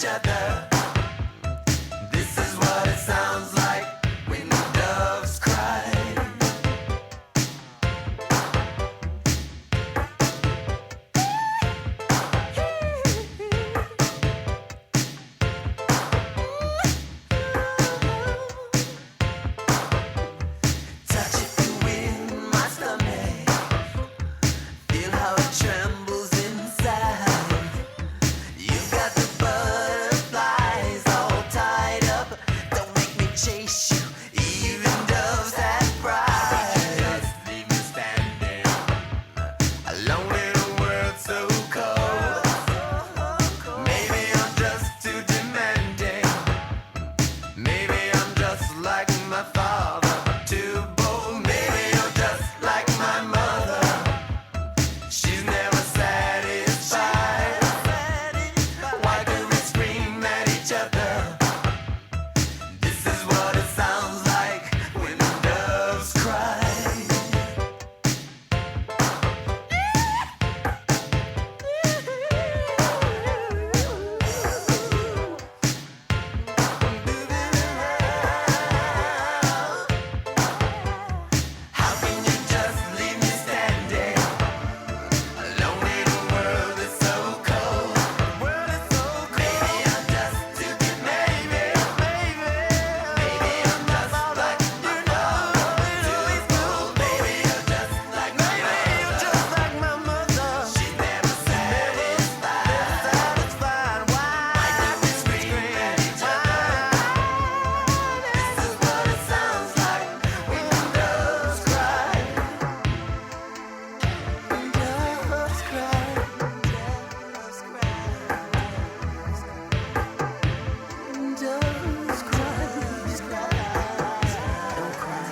each other. This is what it sounds like when doves cry. Touch it in my stomach. Feel how it trembles inside. You've got the butterflies all tied up. Don't make me chase you, even doves that cry. Just leave me standing alone in a world so cold. Maybe I'm just too demanding. Maybe I'm just like my father, too bold. Maybe I'm just like my mother. She's never satisfied. Why do we scream at each other? This is what it sounds like when doves cry. How can you just leave me standing alone in a world that's so cold? Maybe I'm just too demanding. Maybe I'm just like my father, too bold. Maybe I'm just like my mother. She's never satisfied. Why do we scream at each other? This is what it sounds like when doves cry. Doves cry. Doves cry. Doves cry. Don't cry.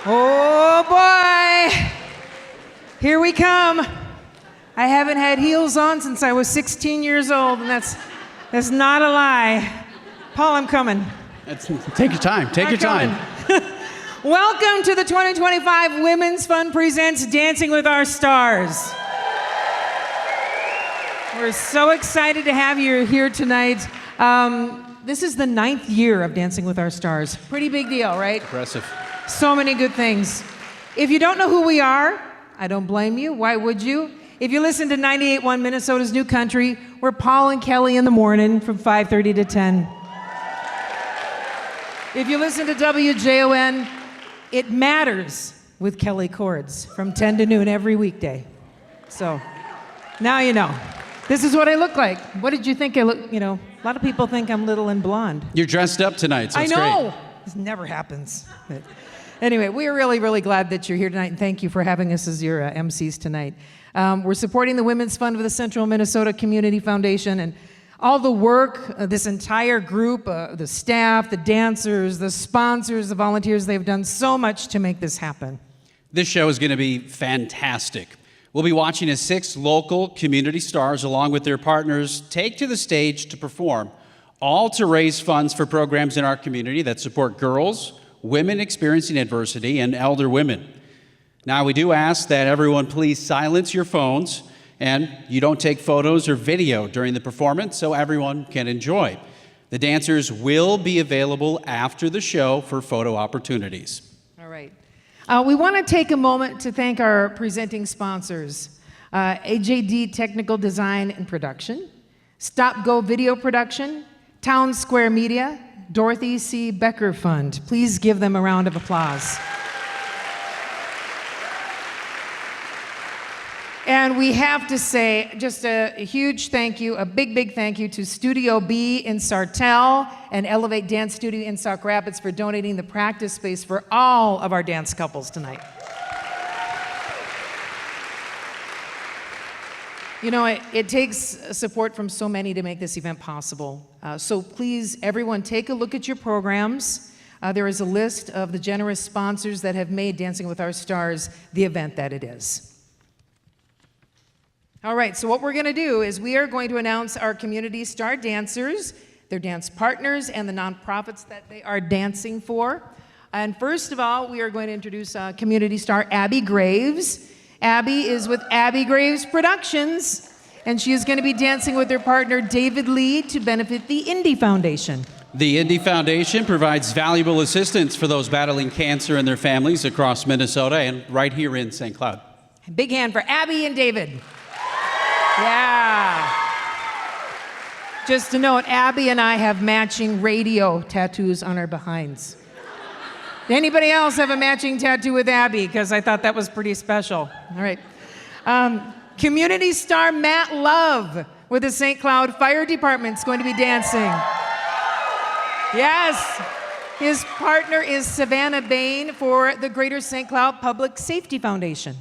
Oh boy! Here we come. I haven't had heels on since I was 16 years old, and that's not a lie. Paul, I'm coming. Take your time. Take I'm your time. coming. Welcome to the 2025 Women's Fund Presents Dancing with Our Stars. We're so excited to have you here tonight. This is the 9th year of Dancing with Our Stars. Pretty big deal, right? Impressive. So many good things. If you don't know who we are, I don't blame you. Why would you? If you listen to 98.1 Minnesota's New Country, we're Paul and Kelly in the morning from 5:30 to 10. If you listen to WJON, it matters with Kelly Cords from 10 to noon every weekday. So now you know. This is what I look like. What did you think I look? A lot of people think I'm little and blonde. You're dressed up tonight, so I it's know. great. This never happens. But anyway, we are really, really glad that you're here tonight, and thank you for having us as your MCs tonight. We're supporting the Women's Fund of the Central Minnesota Community Foundation, and all the work, this entire group, the staff, the dancers, the sponsors, the volunteers, they've done so much to make this happen. This show is going to be fantastic. We'll be watching as 6 local community stars, along with their partners, take to the stage to perform, all to raise funds for programs in our community that support girls, women experiencing adversity, and elder women. Now, we do ask that everyone please silence your phones and you don't take photos or video during the performance so everyone can enjoy. The dancers will be available after the show for photo opportunities. All right. We want to take a moment to thank our presenting sponsors, AJD Technical Design and Production, Stop Go Video Production, Town Square Media, Dorothy C. Becker Fund. Please give them a round of applause. And we have to say just a huge thank you, a big, big thank you to Studio B in Sartell and Elevate Dance Studio in Sauk Rapids for donating the practice space for all of our dance couples tonight. You know, it takes support from so many to make this event possible. So please, everyone, take a look at your programs. There is a list of the generous sponsors that have made Dancing with Our Stars the event that it is. All right, so what we're going to do is we are going to announce our Community Star dancers, their dance partners, and the nonprofits that they are dancing for. And first of all, we are going to introduce Community Star Abby Graves. Abby is with Abby Graves Productions, and she is going to be dancing with her partner David Lee to benefit the Indy Foundation. The Indy Foundation provides valuable assistance for those battling cancer and their families across Minnesota and right here in St. Cloud. Big hand for Abby and David. Yeah. Just to note, Abby and I have matching radio tattoos on our behinds. Anybody else have a matching tattoo with Abby? Because I thought that was pretty special. All right. Community Star Matt Love with the St. Cloud Fire Department is going to be dancing. Yes. His partner is Savannah Bain for the Greater St. Cloud Public Safety Foundation.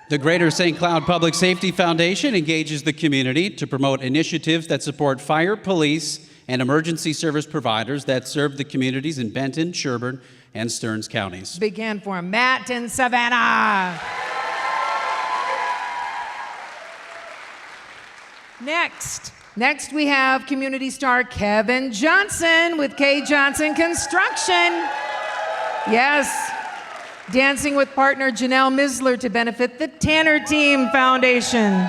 The Greater St. Cloud Public Safety Foundation engages the community to promote initiatives that support fire, police, and emergency service providers that serve the communities in Benton, Sherburne, and Stearns counties. Big hand for Matt and Savannah. Next we have Community Star Kevin Johnson with K. Johnson Construction. Yes, dancing with partner Janelle Misler to benefit the Tanner Team Foundation.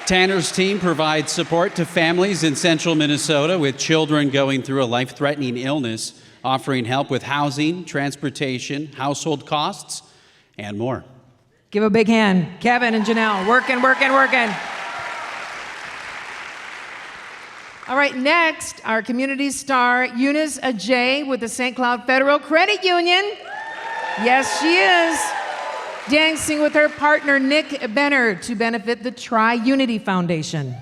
Tanner's team provides support to families in central Minnesota with children going through a life-threatening illness, offering help with housing, transportation, household costs, and more. Give a big hand. Kevin and Janelle, working. All right, next, our Community Star Eunice Ajay with the St. Cloud Federal Credit Union. Yes, she is. Dancing with her partner Nick Benner to benefit the Tri-Unity Foundation.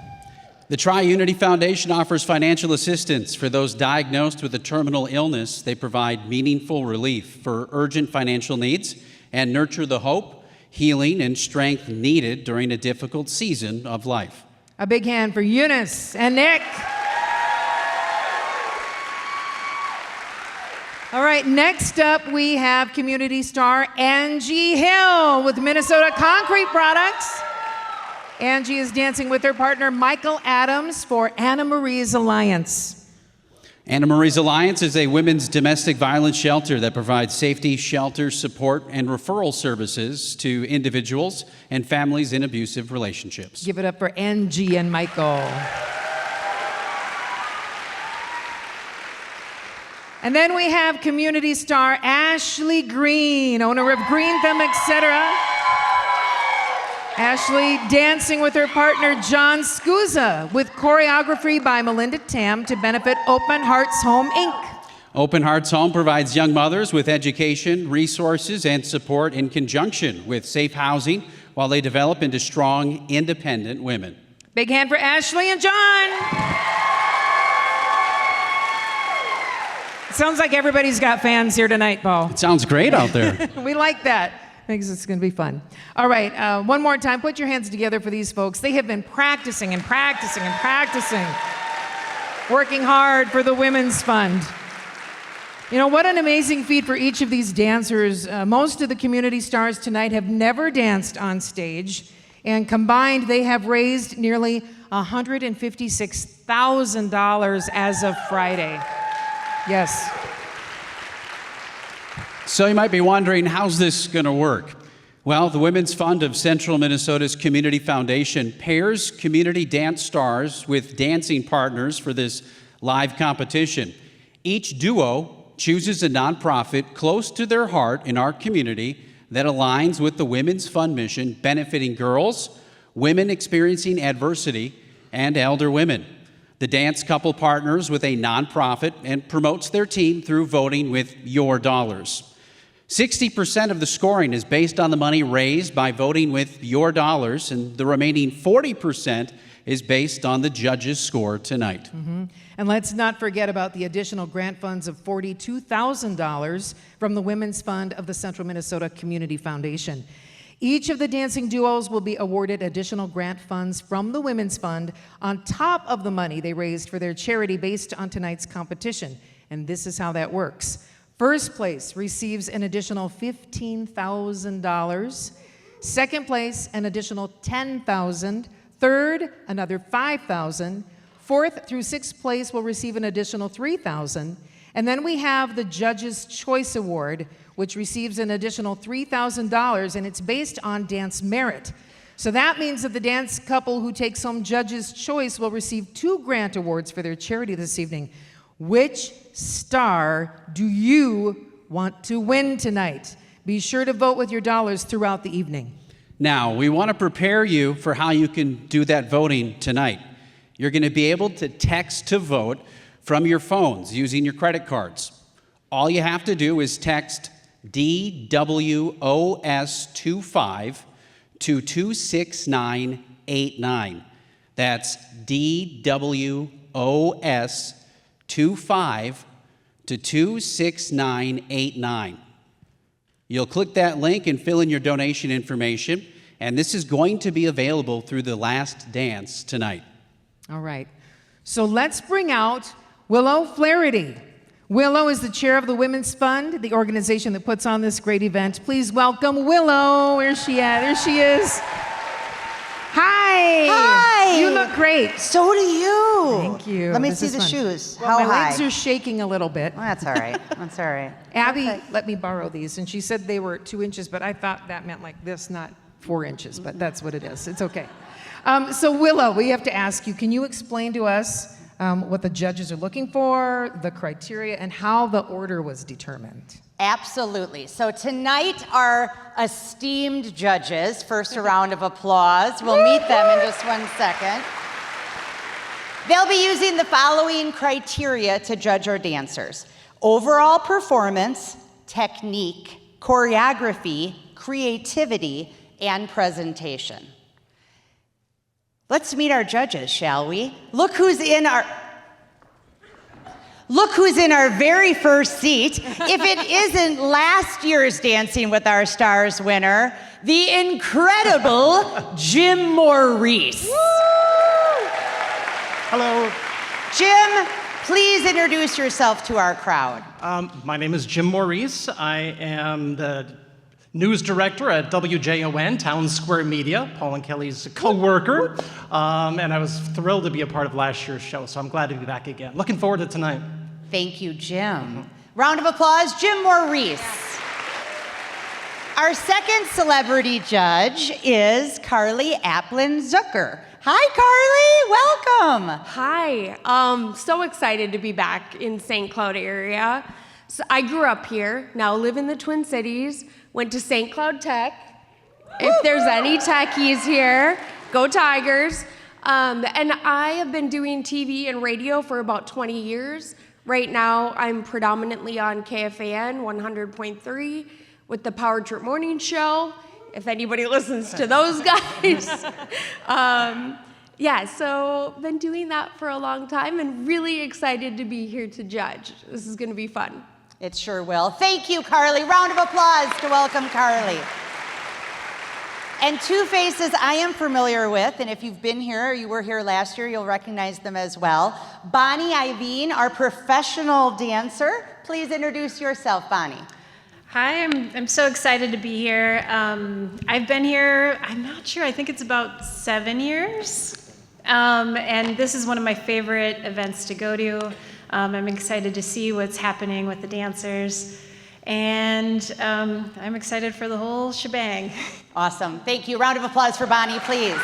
The Tri-Unity Foundation offers financial assistance for those diagnosed with a terminal illness. They provide meaningful relief for urgent financial needs and nurture the hope, healing, and strength needed during a difficult season of life. A big hand for Eunice and Nick. All right, next up we have Community Star Angie Hill with Minnesota Concrete Products. Angie is dancing with her partner Michael Adams for Anna Marie's Alliance. Anna Marie's Alliance is a women's domestic violence shelter that provides safety, shelter, support, and referral services to individuals and families in abusive relationships. Give it up for Angie and Michael. And then we have Community Star Ashley Green, owner of Green Thumb, etc. Ashley dancing with her partner John Scusa with choreography by Melinda Tam to benefit Open Hearts Home, Inc. Open Hearts Home provides young mothers with education, resources, and support in conjunction with safe housing while they develop into strong, independent women. Big hand for Ashley and John. It sounds like everybody's got fans here tonight, Paul. It sounds great out there. We like that. Thinks it's going to be fun. All right, one more time. Put your hands together for these folks. They have been practicing, working hard for the Women's Fund. You know, what an amazing feat for each of these dancers. Most of the Community Stars tonight have never danced on stage, and combined, they have raised nearly $156,000 as of Friday. Yes. So you might be wondering, how's this going to work? Well, the Women's Fund of Central Minnesota's Community Foundation pairs community dance stars with dancing partners for this live competition. Each duo chooses a nonprofit close to their heart in our community that aligns with the Women's Fund mission benefiting girls, women experiencing adversity, and elder women. The dance couple partners with a nonprofit and promotes their team through voting with your dollars. 60% of the scoring is based on the money raised by voting with your dollars, and the remaining 40% is based on the judges' score tonight. And let's not forget about the additional grant funds of $42,000 from the Women's Fund of the Central Minnesota Community Foundation. Each of the dancing duos will be awarded additional grant funds from the Women's Fund on top of the money they raised for their charity based on tonight's competition. And this is how that works. First place receives an additional $15,000. Second place, an additional $10,000. Third, another $5,000. Fourth through sixth place will receive an additional $3,000. And then we have the Judges' Choice Award, which receives an additional $3,000, and it's based on dance merit. So that means that the dance couple who takes home Judges' Choice will receive 2 grant awards for their charity this evening. Which star do you want to win tonight? Be sure to vote with your dollars throughout the evening. Now, we want to prepare you for how you can do that voting tonight. You're going to be able to text to vote from your phones using your credit cards. All you have to do is text DWOS25 to 26989. That's DWOS25 to 26989. You'll click that link and fill in your donation information, and this is going to be available through the last dance tonight. All right. So let's bring out Willow Flaherty. Willow is the chair of the Women's Fund, the organization that puts on this great event. Please welcome Willow. Where's she at? There she is. Hi. Hi. You look great. So do you. Thank you. Let me This see is the fun. shoes. Well, How my high? legs are shaking a little bit. Well, that's all right. That's all right. Abby Okay. let me borrow these, and she said they were 2 inches, but I thought that meant like this, not 4 inches, but that's what it is. It's okay. So Willow, we have to ask you, can you explain to us what the judges are looking for, the criteria, and how the order was determined? Absolutely. So tonight, our esteemed judges, first a round of applause. We'll meet them in just 1 second. They'll be using the following criteria to judge our dancers: overall performance, technique, choreography, creativity, and presentation. Let's meet our judges, shall we? Look who's in our very first seat. If it isn't last year's Dancing with Our Stars winner, the incredible Jim Maurice. Hello. Jim, please introduce yourself to our crowd. My name is Jim Maurice. I am the news director at WJON, Town Square Media, Paul and Kelly's co-worker. And I was thrilled to be a part of last year's show, so I'm glad to be back again. Looking forward to tonight. Thank you, Jim. Round of applause, Jim Maurice. Our second celebrity judge is Carly Applin-Zucker. Hi, Carly, welcome. Hi, so excited to be back in St. Cloud area. So I grew up here, now live in the Twin Cities, went to St. Cloud Tech. If there's any techies here, go Tigers. And I have been doing TV and radio for about 20 years. Right now, I'm predominantly on KFAN 100.3 with the Power Trip Morning Show, if anybody listens to those guys. Yeah, so been doing that for a long time and really excited to be here to judge. This is gonna be fun. It sure will. Thank you, Carly. Round of applause to welcome Carly. And two faces I am familiar with, and if you've been here or you were here last year, you'll recognize them as well. Bonnie Iveen, our professional dancer. Please introduce yourself, Bonnie. Hi, I'm so excited to be here. I've been here, I'm not sure, I think it's about 7 years. And this is one of my favorite events to go to. I'm excited to see what's happening with the dancers. And I'm excited for the whole shebang. Awesome. Thank you. Round of applause for Bonnie, please.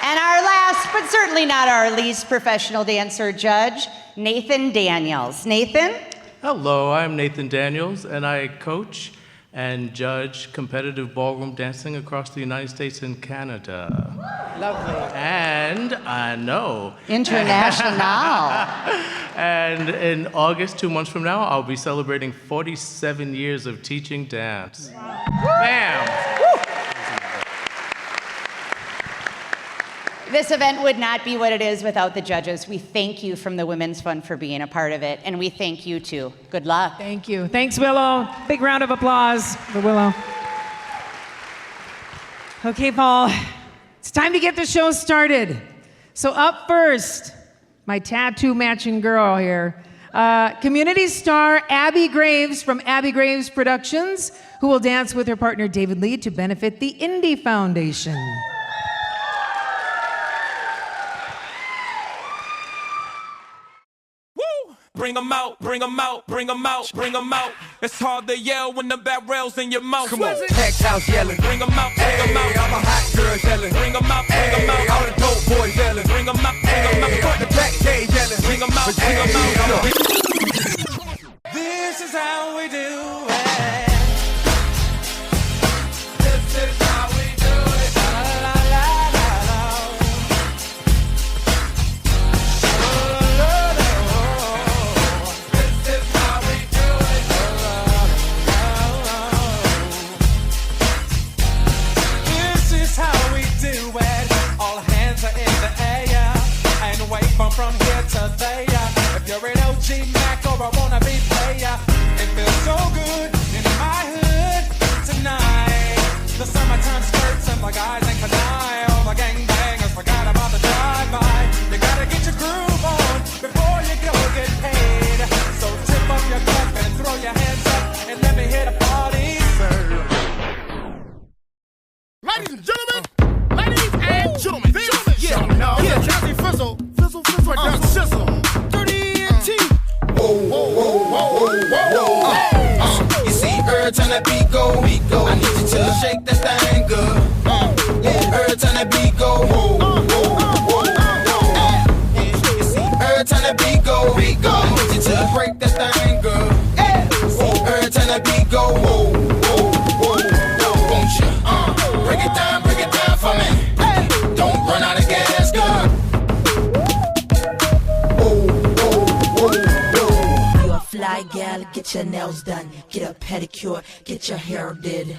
And our last, but certainly not our least professional dancer judge, Nathan Daniels. Nathan? Hello, I'm Nathan Daniels, and I coach and judge competitive ballroom dancing across the United States and Canada. Lovely. And I know. International. And in August, 2 months from now, I'll be celebrating 47 years of teaching dance. Bam! This event would not be what it is without the judges. We thank you from the Women's Fund for being a part of it, and we thank you too. Good luck. Thank you. Thanks, Willow. Big round of applause for Willow. Okay, Paul, it's time to get the show started. So up first, my tattoo matching girl here, community star Abby Graves from Abby Graves Productions, who will dance with her partner David Lee to benefit the Indie Foundation. Bring 'em out, bring 'em out, bring 'em out, bring 'em out. It's hard to yell when the barrel's in your mouth. Come on, Hex House yelling. Bring 'em out, bring 'em out. I'm a hot girl yelling. Bring 'em out, bring 'em out. All the dope boys yelling. Bring 'em out, bring 'em out. Front the back stage yelling. Bring 'em out, bring 'em out. This is how we do it. This is how we do it. La la la la la. La la la la. This is how we do it. La la la la. This is how we do it. All hands are in the air and wave from here to there. If you're an OG Mac or a wannabe player, it feels so good in my hood tonight. The summertime skirts and the guys in Kanai, all the gangbangers forgot about the drive-by. You gotta get your groove on before you go get paid. So tip up your cup and throw your hands up and let me hear the party. Ladies and gentlemen, yeah, Jazzy Fizzle, right down Sizzle, 30 and T. Whoa, whoa, whoa, whoa, whoa, whoa. You see, every time that beat go, I need you to shake that thing good. Every time that beat go, whoa, whoa, whoa, whoa. You see, every time that beat go, I need you to break that thing good. See, every time that beat go, whoa, whoa, whoa, won't you? Break it down for me. Don't run out of gas, good. You a fly gal, get your nails done, get a pedicure, get your hair did.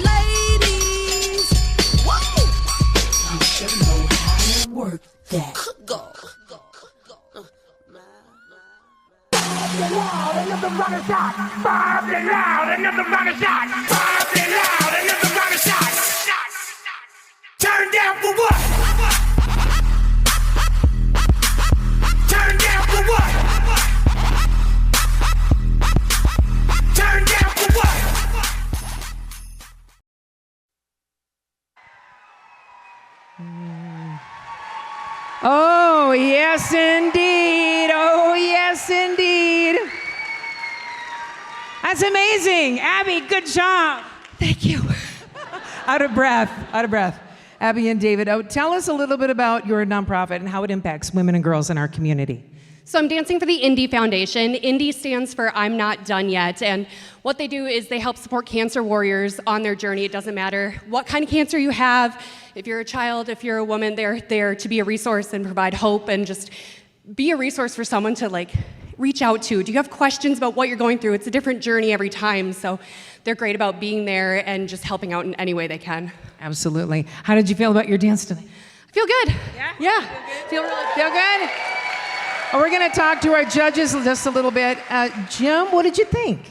Ladies, whoa! You should know how to work that. Go. Loud, another rocket shot. Bob it loud, another rocket shot. Bob it loud, another rocket shot. Turn down for what? Turn down for what? Turn down for what? Oh, yes, indeed. Oh, yes, indeed. That's amazing. Abby, good job. Thank you. Out of breath. Abby and David, tell us a little bit about your nonprofit and how it impacts women and girls in our community. So I'm dancing for the Indie Foundation. Indie stands for I'm Not Done Yet. And what they do is they help support cancer warriors on their journey. It doesn't matter what kind of cancer you have. If you're a child, if you're a woman, they're there to be a resource and provide hope and just be a resource for someone to reach out to. Do you have questions about what you're going through? It's a different journey every time. So they're great about being there and just helping out in any way they can. Absolutely. How did you feel about your dance tonight? I feel good. Yeah. Feel good? We're going to talk to our judges just a little bit. Jim, what did you think?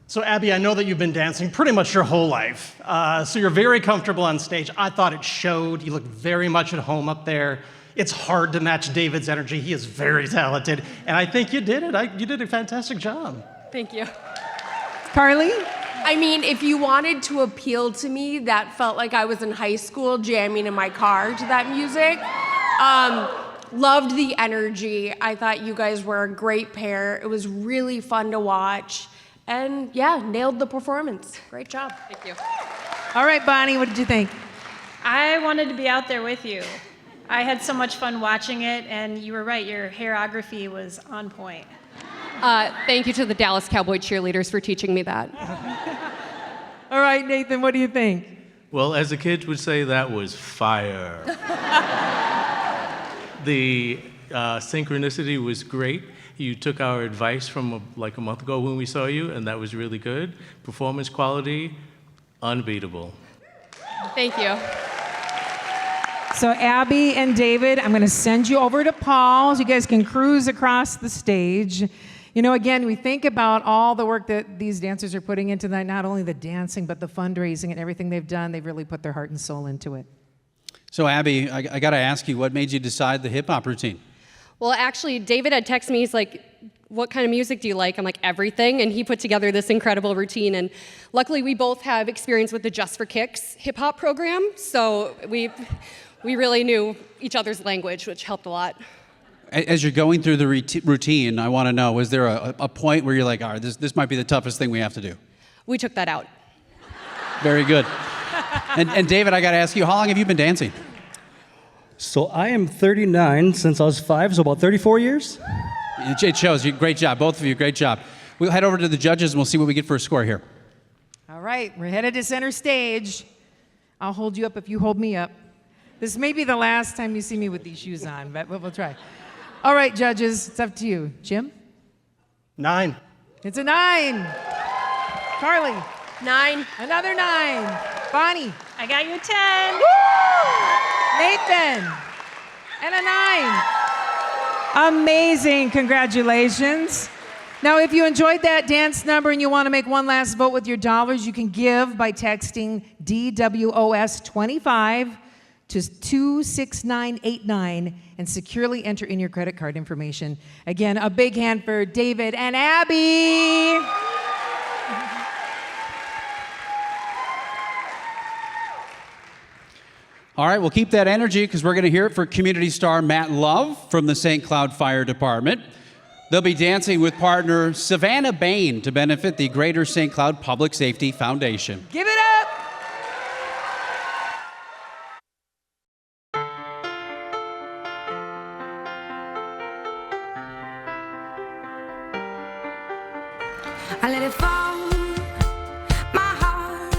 So Abby, I know that you've been dancing pretty much your whole life. So you're very comfortable on stage. I thought it showed. You looked very much at home up there. It's hard to match David's energy. He is very talented. And I think you did it. You did a fantastic job. Thank you. Carly? I mean, if you wanted to appeal to me, that felt like I was in high school jamming in my car to that music. Loved the energy. I thought you guys were a great pair. It was really fun to watch. And yeah, nailed the performance. Great job. Thank you. All right, Bonnie, what did you think? I wanted to be out there with you. I had so much fun watching it, and you were right, your hairography was on point. Thank you to the Dallas Cowboy cheerleaders for teaching me that. All right, Nathan, what do you think? Well, as the kids would say, that was fire. The synchronicity was great. You took our advice from like a month ago when we saw you, and that was really good. Performance quality, unbeatable. Thank you. So Abby and David, I'm going to send you over to Paul so you guys can cruise across the stage. You know, again, we think about all the work that these dancers are putting into that, not only the dancing, but the fundraising and everything they've done. They've really put their heart and soul into it. So Abby, I got to ask you, what made you decide the hip hop routine? Well, actually, David had texted me, he's like, what kind of music do you like? I'm like, everything. And he put together this incredible routine. And luckily, we both have experience with the Just for Kicks hip hop program. So we really knew each other's language, which helped a lot. As you're going through the routine, I want to know, was there a point where you're like, all right, this might be the toughest thing we have to do? We took that out. Very good. And David, I got to ask you, how long have you been dancing? So I am 39 since I was 5, so about 34 years. It shows. Great job. Both of you, great job. We'll head over to the judges and we'll see what we get for a score here. All right, we're headed to center stage. I'll hold you up if you hold me up. This may be the last time you see me with these shoes on, but we'll try. All right, judges, it's up to you. Jim? 9. It's a 9. Carly? 9. Another 9. Bonnie? I got you a 10. Nathan? And a 9. Amazing. Congratulations. Now, if you enjoyed that dance number and you want to make one last vote with your dollars, you can give by texting DWOS25 to 26989 and securely enter in your credit card information. Again, a big hand for David and Abby. All right, we'll keep that energy because we're going to hear it for community star Matt Love from the St. Cloud Fire Department. They'll be dancing with partner Savannah Bain to benefit the Greater St. Cloud Public Safety Foundation. Give it up. I let it fall, my heart,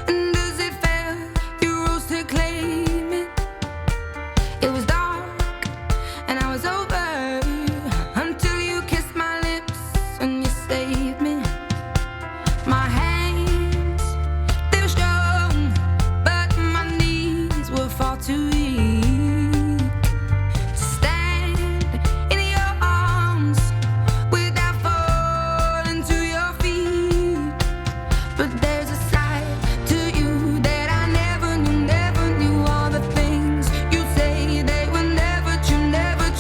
and as it fell, you rose to claim it. It was dark, and I was over, until you kissed my lips, and you saved me. My hands, they were strong, but my knees were far too weak to stand in your arms without falling to your feet. But there's a side to you that I never knew. All the things you say, they were never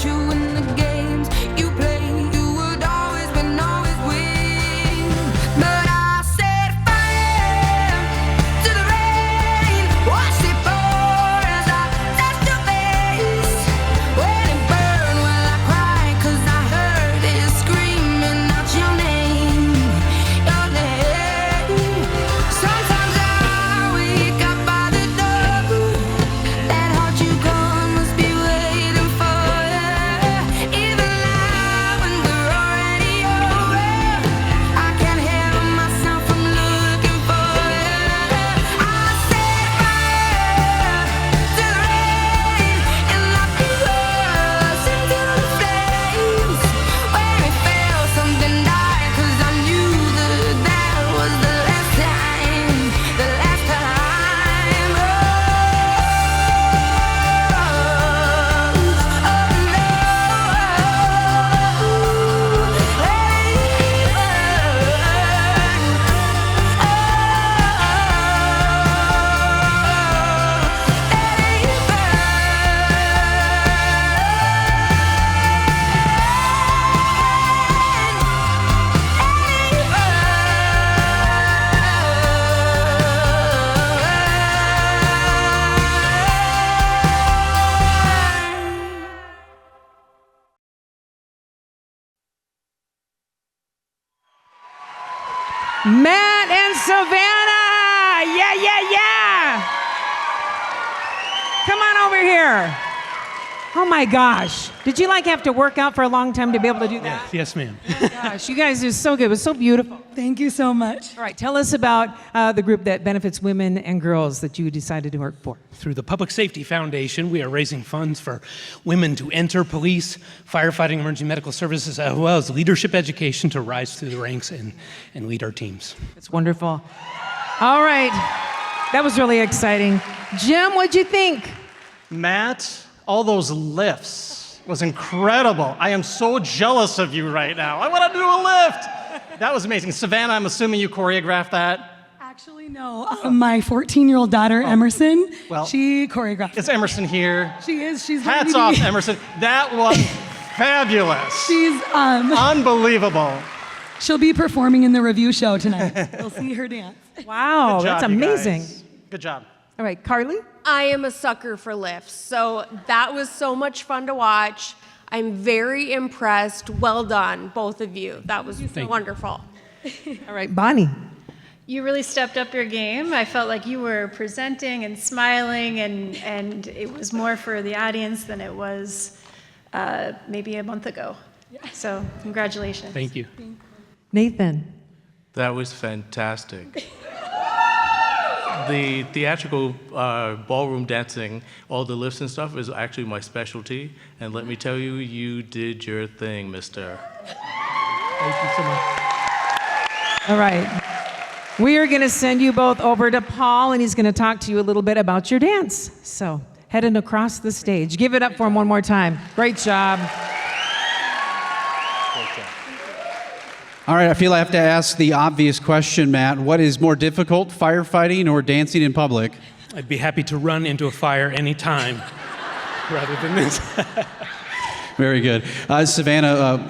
true. In the games you play, you would always win, always win. But I set fire to the rain, watched it pour as I touched your face. When it burned, well I cried 'cause I heard it screaming out your name, your name. Sometimes I wake up by the door, that heart you gone must be waiting for you. Even now when we're already over, I can't help myself from looking for you. I set fire to the rain and locked us into the flames. Where it felt something died 'cause I knew that was the last time, the last time. Matt and Savannah. Yeah. Come on over here. Oh my gosh. Did you like have to work out for a long time to be able to do that? Yes, ma'am. Gosh, you guys are so good. It was so beautiful. Thank you so much. All right, tell us about the group that benefits women and girls that you decided to work for. Through the Public Safety Foundation, we are raising funds for women to enter police, firefighting, emergency medical services, as well as leadership education to rise through the ranks and lead our teams. It's wonderful. All right, that was really exciting. Jim, what'd you think? Matt, all those lifts was incredible. I am so jealous of you right now. I want to do a lift. That was amazing. Savannah, I'm assuming you choreographed that? Actually, no. My 14-year-old daughter, Emerson, Well, she choreographed. Is Emerson here? She is. She's Hats ready to off, be- Emerson. That was fabulous. She's unbelievable. She'll be performing in the review show tonight. You'll see her dance. Wow, Good job, that's you amazing. guys. Good job. All right, Carly? I am a sucker for lifts, so that was so much fun to watch. I'm very impressed. Well done, both of you. That was wonderful. All right, Bonnie. You really stepped up your game. I felt like you were presenting and smiling, and it was more for the audience than it was maybe a month ago. So congratulations. Thank you. Nathan. That was fantastic. The theatrical ballroom dancing, all the lifts and stuff is actually my specialty. And let me tell you, you did your thing, mister. Thank you so much. All right. We are going to send you both over to Paul, and he's going to talk to you a little bit about your dance. So, heading across the stage. Give it up for him one more time. Great job. All right, I feel I have to ask the obvious question, Matt. What is more difficult, firefighting or dancing in public? I'd be happy to run into a fire anytime rather than this. Very good. Savannah,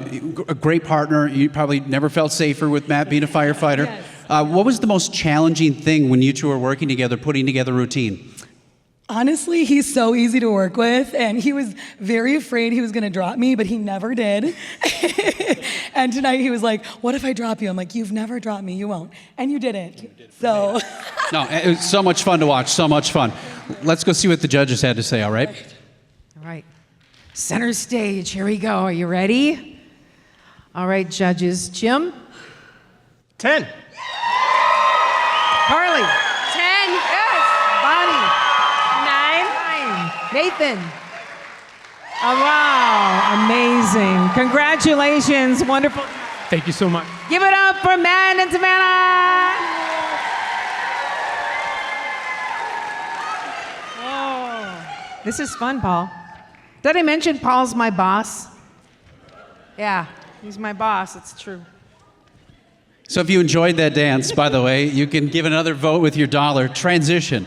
a great partner. You probably never felt safer with Matt being a firefighter. Yes. What was the most challenging thing when you two were working together, putting together a routine? Honestly, he's so easy to work with, and he was very afraid he was going to drop me, but he never did. And tonight he was like, what if I drop you? I'm like, you've never dropped me, you won't. And you didn't. So. No, it was so much fun to watch, so much fun. Let's go see what the judges had to say, all right? All right. Center stage. Here we go. Are you ready? All right, judges. Jim? 10. Carly? 10. Yes. Bonnie? 9. Nathan? Oh, wow. Amazing. Congratulations. Wonderful. Thank you so much. Give it up for Matt and Savannah. Oh. This is fun, Paul. Did I mention Paul's my boss? Yeah, he's my boss. It's true. So if you enjoyed that dance, by the way, you can give another vote with your dollar. Transition.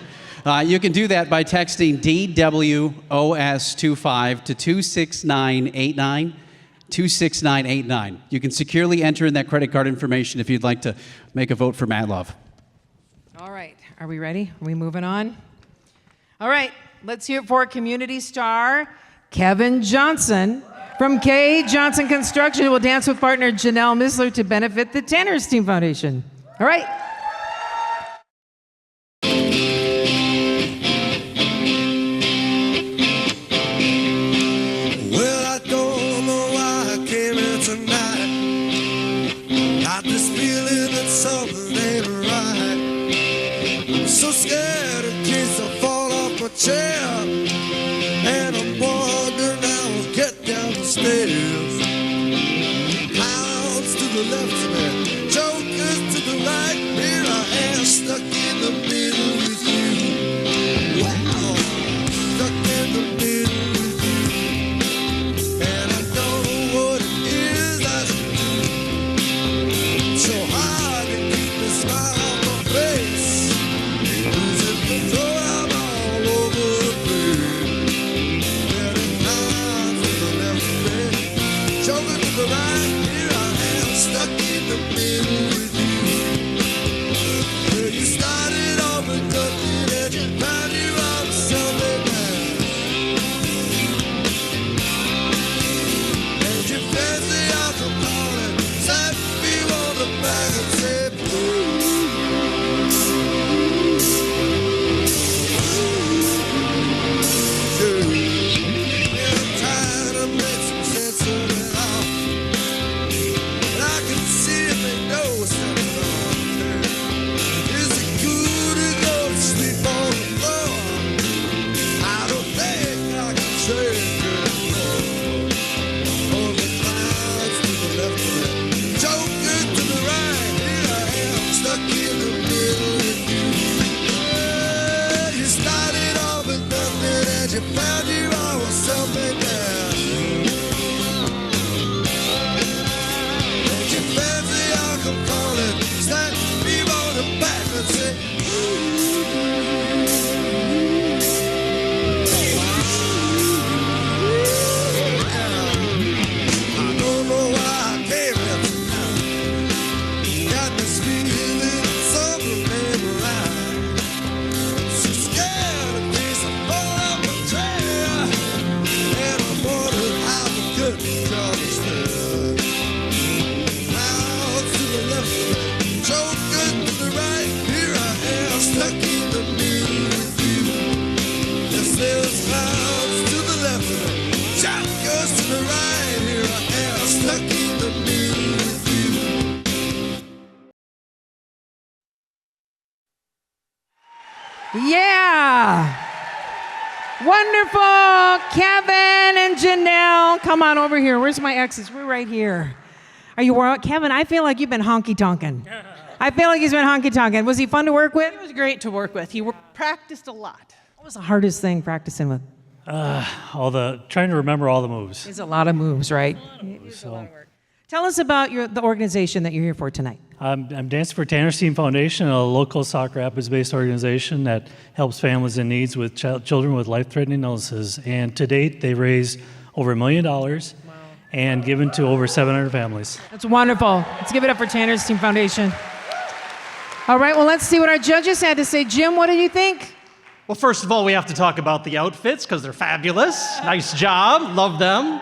You can do that by texting DWOS25 to 26989, 26989. You can securely enter in that credit card information if you'd like to make a vote for Matt Love. All right, are we ready? Are we moving on? All right, let's hear it for community star Kevin Johnson from K. Johnson Construction, who will dance with partner Janelle Misler to benefit the Tanner's Team Foundation. All right. Well, I don't know why I came here tonight. Got this feeling that something ain't right. I'm so scared in case I fall off my chair. And I'm wondering how I'll get down the stairs. Hounds to the left of me, jokers to the right. Here I am, stuck in the middle with you. Wow, stuck in the middle with you. And I don't know what it is I should do. So hard to keep a smile on my face. As if the throw I'm all over the place. Very nice to the left of me, joking to the right. Here I am, stuck in the the right, here I am, stuck in the middle with you. Yeah! Wonderful! Kevin and Janelle. Come on over here. Where's my exes? We're right here. Are you worried? Kevin, I feel like you've been honky-tonking. I feel like he's been honky-tonking. Was he fun to work with? He was great to work with. He practiced a lot. What was the hardest thing practicing with? Trying to remember all the moves. It's a lot of moves, right? So, Tell us about the organization that you're here for tonight. I'm dancing for Tanner's Team Foundation, a local Sauk Rapids-based organization that helps families in needs with children with life-threatening illnesses. And to date, they've raised over $1 million and given to over 700 families. That's wonderful. Let's give it up for Tanner's Team Foundation. All right, well, let's see what our judges had to say. Jim, what did you think? Well, first of all, we have to talk about the outfits because they're fabulous. Nice job. Love them.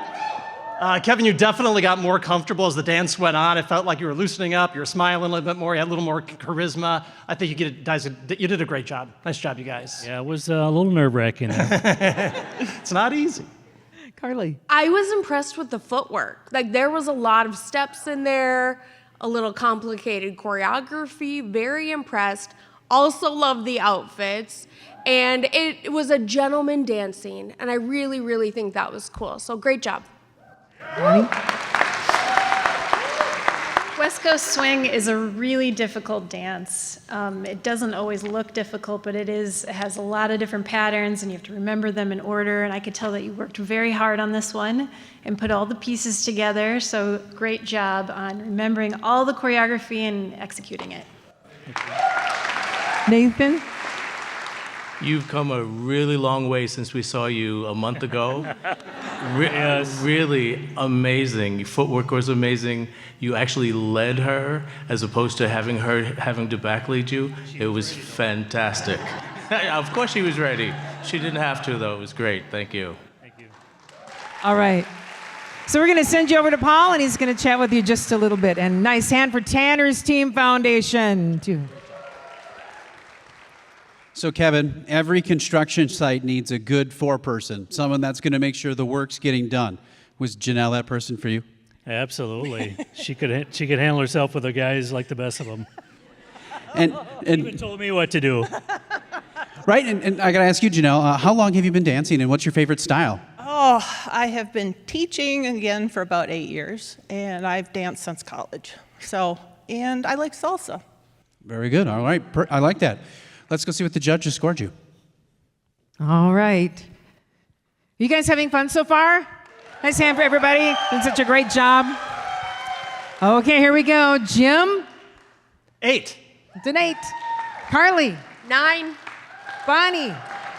Kevin, you definitely got more comfortable as the dance went on. It felt like you were loosening up. You were smiling a little bit more. You had a little more charisma. I think you did a great job. Nice job, you guys. Yeah, it was a little nerve-wracking. It's not easy. Carly. I was impressed with the footwork. Like, there was a lot of steps in there, a little complicated choreography. Very impressed. Also loved the outfits. And it was a gentleman dancing. And I really, really think that was cool. So great job. West Coast Swing is a really difficult dance. It doesn't always look difficult, but it has a lot of different patterns, and you have to remember them in order. And I could tell that you worked very hard on this one and put all the pieces together. So great job on remembering all the choreography and executing it. Nathan? You've come a really long way since we saw you a month ago. Really amazing. Your footwork was amazing. You actually led her as opposed to having her having to backlead you. It was fantastic. Of course she was ready. She didn't have to, though. It was great. Thank you. Thank you. All right. So we're going to send you over to Paul, and he's going to chat with you just a little bit. And nice hand for Tanner's Team Foundation, too. So, Kevin, every construction site needs a good foreperson, someone that's going to make sure the work's getting done. Was Janelle that person for you? Absolutely. She could handle herself with the guys like the best of them. And even told me what to do. Right, and I got to ask you, Janelle, how long have you been dancing, and what's your favorite style? Oh, I have been teaching again for about 8 years, and I've danced since college. And I like salsa. Very good. All right, I like that. Let's go see what the judges scored you. All right. You guys having fun so far? Nice hand for everybody. Did such a great job. Okay, here we go. Jim? 8. It's an 8. Carly? 9. Bonnie?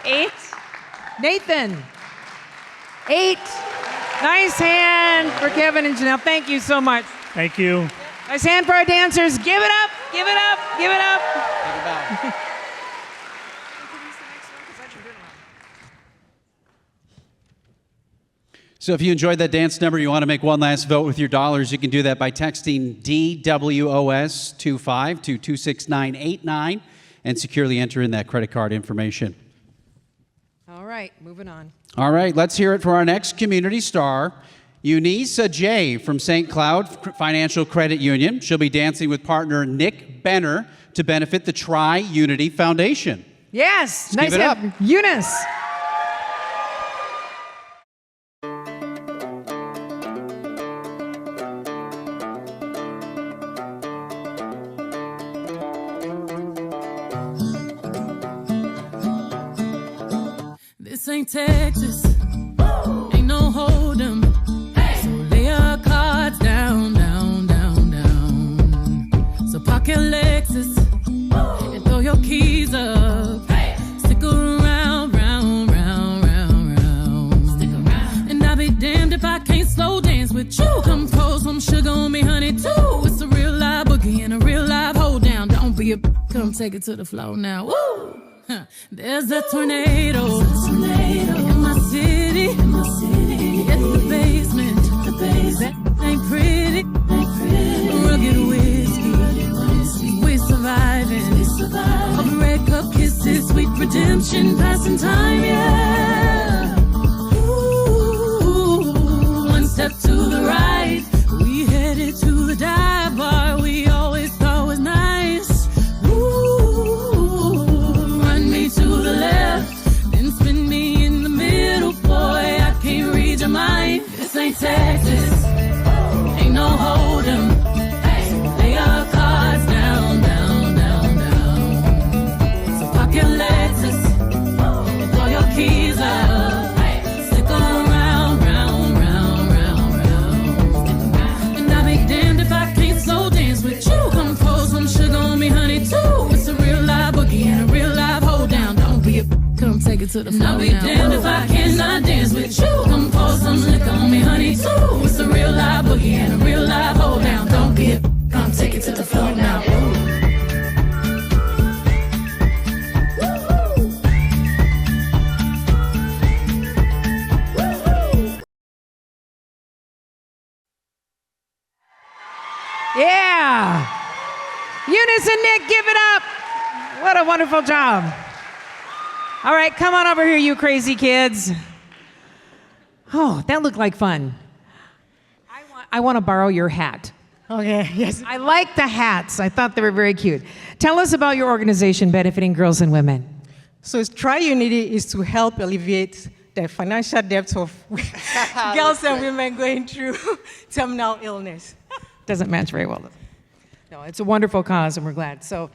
8. Nathan? 8. Nice hand for Kevin and Janelle. Thank you so much. Thank you. Nice hand for our dancers. Give it up. Give it up. Give it up. Take it back. So if you enjoyed that dance number, you want to make one last vote with your dollars, you can do that by texting DWOS25 to 26989 and securely enter in that credit card information. All right, moving on. All right, let's hear it for our next community star, Eunice J. from St. Cloud Financial Credit Union. She'll be dancing with partner Nick Benner to benefit the Tri-Unity Foundation. Yes, Let's give it up. Eunice. This ain't Texas, ain't no hold'em. So lay your cards down, down, down, down. So park your Lexus and throw your keys up. Stick around, round, round, round, round. Stick around. And I'll be damned if I can't slow dance with you. Come pour some sugar on me, honey, too. It's a real live boogie and a real live hold down. Don't be a come take it to the floor now. Woo! There's a tornado in my city. It's the basement. That ain't pretty. Rugged whiskey. We're surviving. Of red cup kisses, sweet redemption, passing time, yeah. Ooh, one to the floor. I'll be damned if I cannot dance with you. Come pour some liquor on me, honey, too. It's a real live boogie and a real live hold down. Don't be a come take it to the floor now. Yeah. Eunice and Nick, give it up. What a wonderful job. All right, come on over here, you crazy kids. Oh, that looked like fun. I want to borrow your hat. Okay, yes. I like the hats. I thought they were very cute. Tell us about your organization benefiting girls and women. So Tri-Unity is to help alleviate the financial debt of girls and women going through terminal illness. Doesn't match very well, does it? No, it's a wonderful cause, and we're glad. So,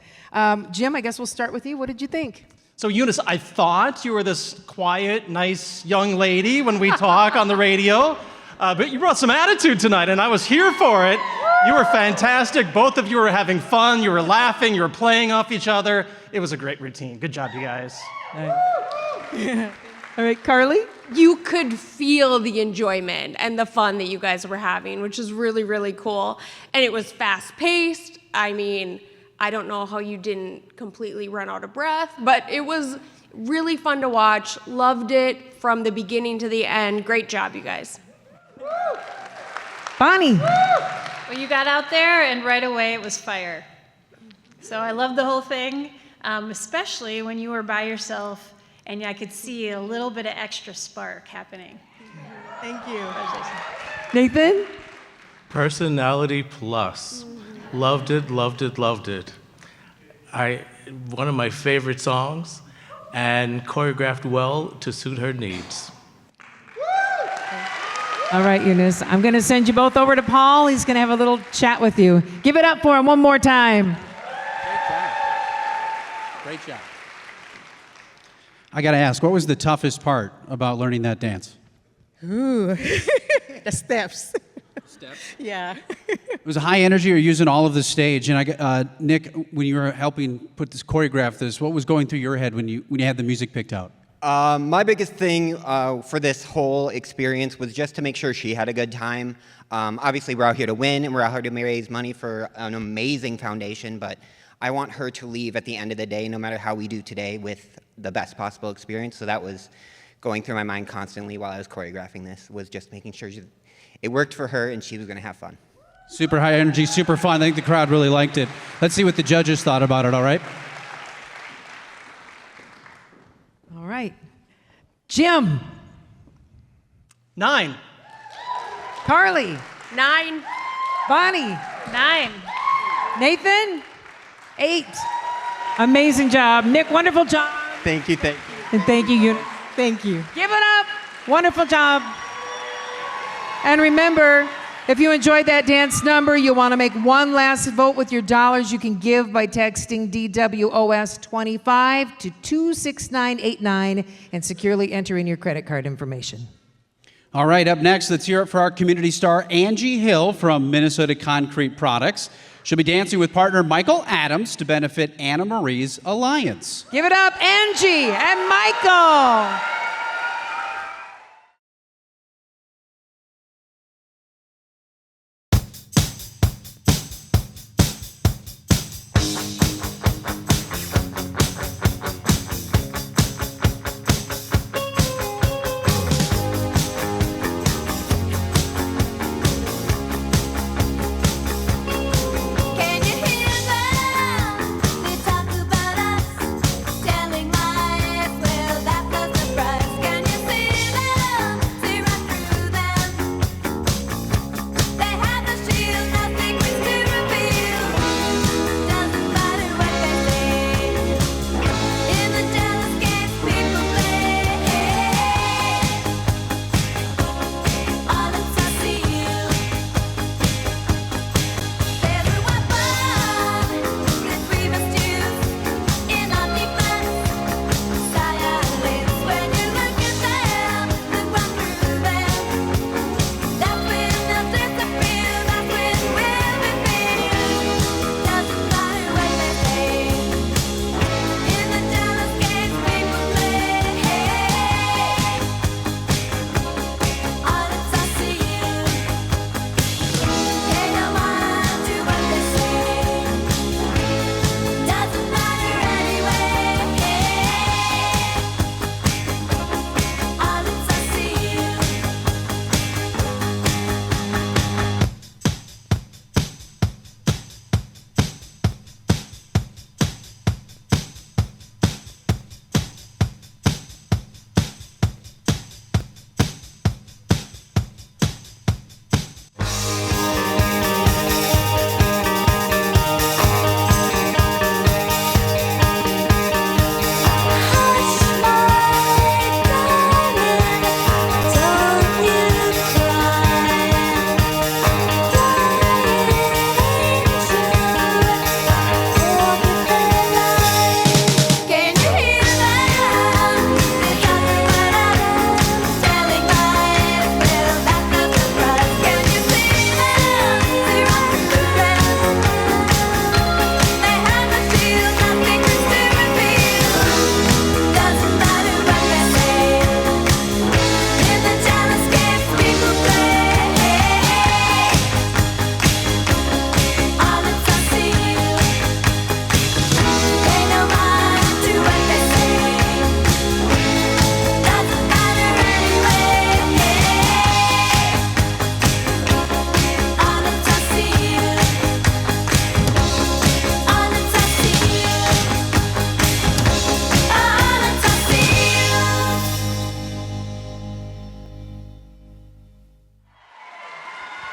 Jim, I guess we'll start with you. What did you think? So Eunice, I thought you were this quiet, nice young lady when we talk on the radio, but you brought some attitude tonight, and I was here for it. You were fantastic. Both of you were having fun. You were laughing. You were playing off each other. It was a great routine. Good job, you guys. All right, Carly? You could feel the enjoyment and the fun that you guys were having, which is really, really cool. And it was fast-paced. I mean, I don't know how you didn't completely run out of breath, but it was really fun to watch. Loved it from the beginning to the end. Great job, you guys. Bonnie? Well, you got out there, and right away it was fire. So I loved the whole thing, especially when you were by yourself, and I could see a little bit of extra spark happening. Thank you. Nathan? Personality plus. Loved it, loved it, loved it. One of my favorite songs, and choreographed well to suit her needs. All right, Eunice. I'm going to send you both over to Paul. He's going to have a little chat with you. Give it up for him one more time. Great job. I got to ask, what was the toughest part about learning that dance? Ooh, the steps. Steps? Yeah. It was a high energy. You're using all of the stage. And Nick, when you were helping put this choreograph this, what was going through your head when you had the music picked out? My biggest thing for this whole experience was just to make sure she had a good time. Obviously, we're out here to win, and we're out here to raise money for an amazing foundation, but I want her to leave at the end of the day, no matter how we do today, with the best possible experience. So that was going through my mind constantly while I was choreographing this, was just making sure it worked for her and she was going to have fun. Super high energy, super fun. I think the crowd really liked it. Let's see what the judges thought about it, all right? All right. Jim? 9. Carly? 9. Bonnie? 9. Nathan? 8. Amazing job. Nick, wonderful job. Thank you, thank you. And thank you, Eunice. Thank you. Give it up. Wonderful job. And remember, if you enjoyed that dance number, you'll want to make one last vote with your dollars. You can give by texting DWOS25 to 26989 and securely enter in your credit card information. All right, up next, let's hear it for our community star, Angie Hill from Minnesota Concrete Products. She'll be dancing with partner Michael Adams to benefit Anna Marie's Alliance. Give it up, Angie and Michael. Can you hear them? They talk about us, telling lies. Well, that's no surprise.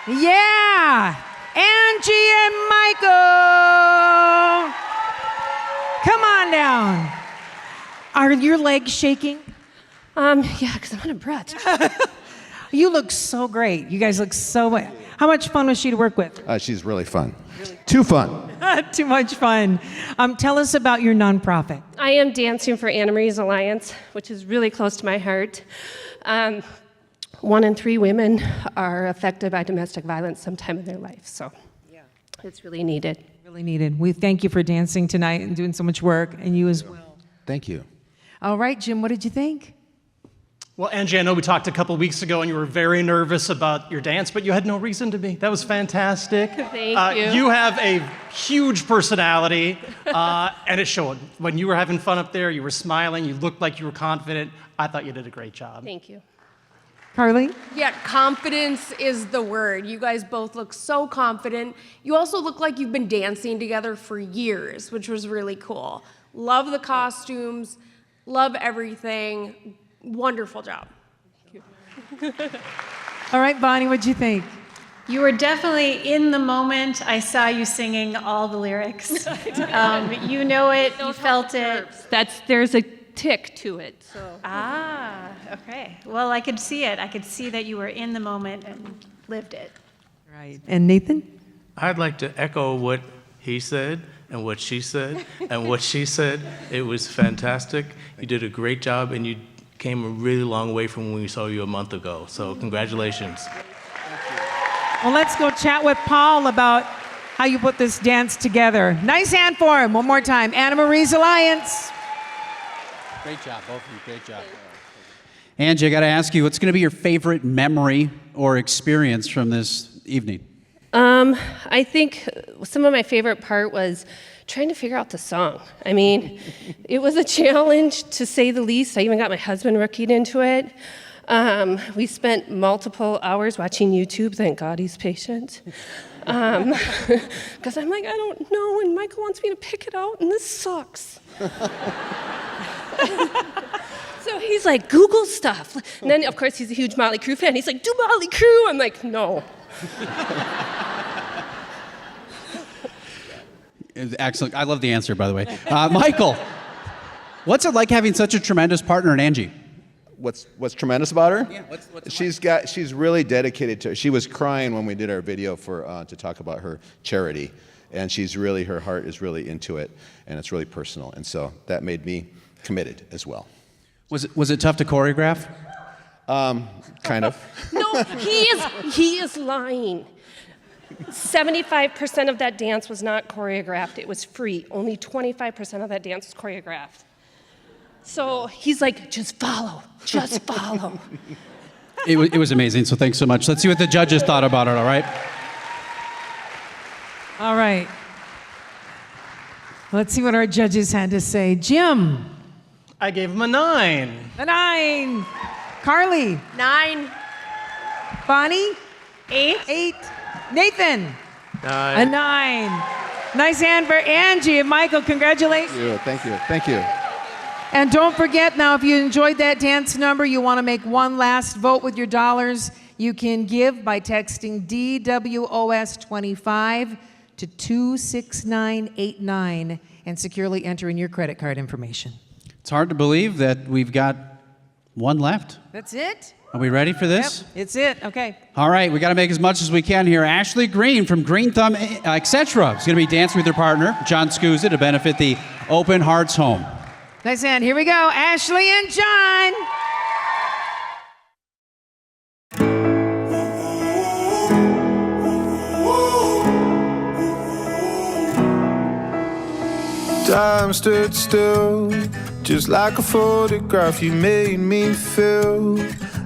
Yeah! Angie and Michael! Come on down. Are your legs shaking? Yeah, because I'm out of breath. You look so great. You guys look so much. How much fun was she to work with? She's really fun. Too fun. Too much fun. Tell us about your nonprofit. I am dancing for Anna Marie's Alliance, which is really close to my heart. 1 in 3 women are affected by domestic violence sometime in their life, so it's really needed. Really needed. We thank you for dancing tonight and doing so much work, and you as well. Thank you. All right, Jim, what did you think? Well, Angie, I know we talked a couple weeks ago and you were very nervous about your dance, but you had no reason to be. That was fantastic. Thank you. You have a huge personality, and it showed. When you were having fun up there, you were smiling, you looked like you were confident. I thought you did a great job. Thank you. Carly? Yeah, confidence is the word. You guys both look so confident. You also look like you've been dancing together for years, which was really cool. Love the costumes, love everything. Wonderful job. All right, Bonnie, what'd you think? You were definitely in the moment. I saw you singing all the lyrics. You know it, you felt it. There's a tick to it, so. Okay. Well, I could see it. I could see that you were in the moment and lived it. Right. And Nathan? I'd like to echo what he said and what she said and what she said. It was fantastic. You did a great job, and you came a really long way from when we saw you a month ago. So congratulations. Well, let's go chat with Paul about how you put this dance together. Nice hand for him. One more time. Anna Marie's Alliance. Great job, both of you. Great job. Angie, I got to ask you, what's going to be your favorite memory or experience from this evening? I think some of my favorite part was trying to figure out the song. I mean, it was a challenge to say the least. I even got my husband rookied into it. We spent multiple hours watching YouTube. Thank God he's patient. Because I'm like, I don't know, and Michael wants me to pick it out, and this sucks. So he's like, Google stuff. And then, of course, he's a huge Motley Crue fan. He's like, do Motley Crue. I'm like, no. Excellent. I love the answer, by the way. Michael, what's it like having such a tremendous partner in Angie? What's tremendous about her? Yeah, She's really dedicated to. She was crying when we did our video to talk about her charity, and her heart is really into it, and it's really personal, and so that made me committed as well. Was it tough to choreograph? Kind of. No, he is lying. 75% of that dance was not choreographed. It was free. Only 25% of that dance was choreographed. So he's like, just follow. It was amazing, so thanks so much. Let's see what the judges thought about it, all right? All right. Let's see what our judges had to say. Jim? I gave him a 9. A 9. Carly? 9. Bonnie? 8. 8. Nathan? 9. A 9. Nice hand for Angie and Michael. Congratulations. Thank you. And don't forget now, if you enjoyed that dance number, you want to make one last vote with your dollars, you can give by texting DWOS25 to 26989 and securely enter in your credit card information. It's hard to believe that we've got one left. That's it? Are we ready for this? Yep, it's it. Okay. All right, we got to make as much as we can here. Ashley Green from Green Thumb, etc. is going to be dancing with her partner, John Scusa, to benefit the Open Hearts Home. Nice hand. Here we go. Ashley and John. Time stood still, just like a photograph. You made me feel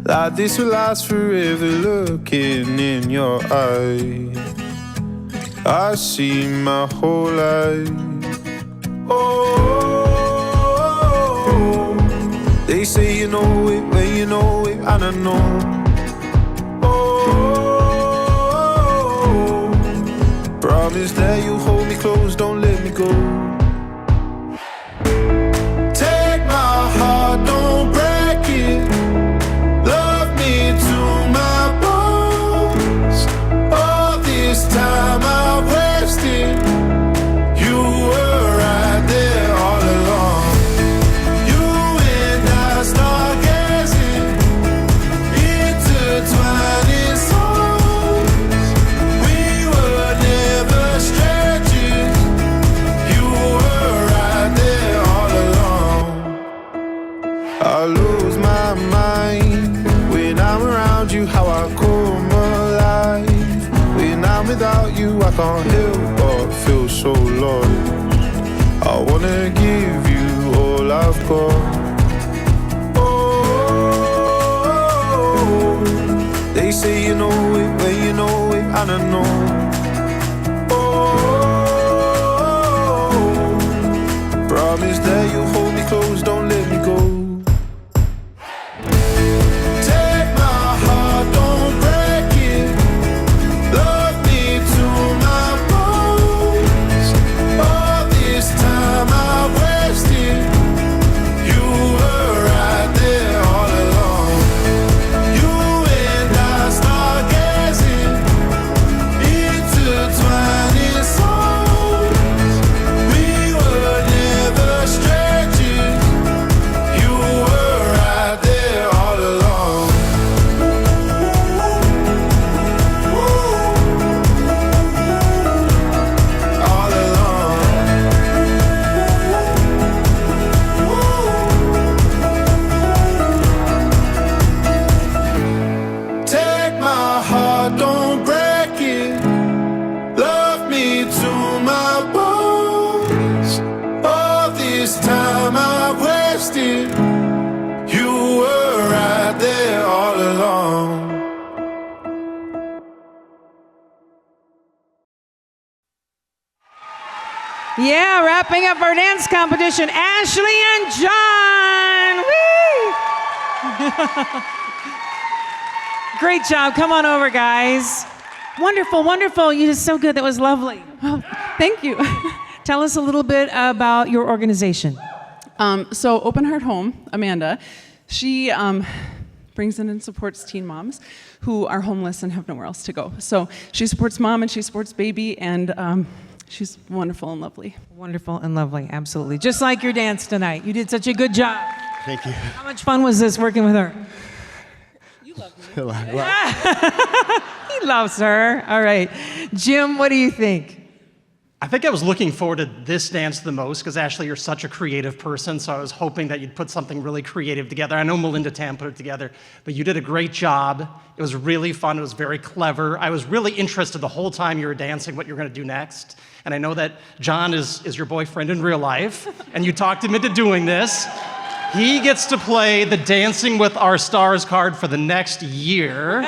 like this will last forever. Looking in your eyes, I see my whole life. Oh, they say you know it when you know it, and I know. Oh, promise that you'll hold me close, don't let me go. Take my heart, don't break it. Love me to my bones. Oh, without you, I can't help but feel so lost. I wanna give you all I've got. Oh, they say you know it when you know it, and I know. Oh, promise that you'll hold me close, don't let me go. Yeah, wrapping up our dance competition, Ashley and John. Whee! Great job. Come on over, guys. Wonderful, wonderful. You did so good. That was lovely. Oh, thank you. Tell us a little bit about your organization. So Open Heart Home, Amanda, she brings in and supports teen moms who are homeless and have nowhere else to go. So she supports mom and she supports baby, and she's wonderful and lovely. Wonderful and lovely, absolutely. Just like your dance tonight. You did such a good job. Thank you. How much fun was this working with her? You love me. He loves her. All right. Jim, what do you think? I think I was looking forward to this dance the most because, Ashley, you're such a creative person, so I was hoping that you'd put something really creative together. I know Melinda Tam put it together, but you did a great job. It was really fun. It was very clever. I was really interested the whole time you were dancing what you were going to do next. And I know that John is your boyfriend in real life, and you talked him into doing this. He gets to play the Dancing with Our Stars card for the next year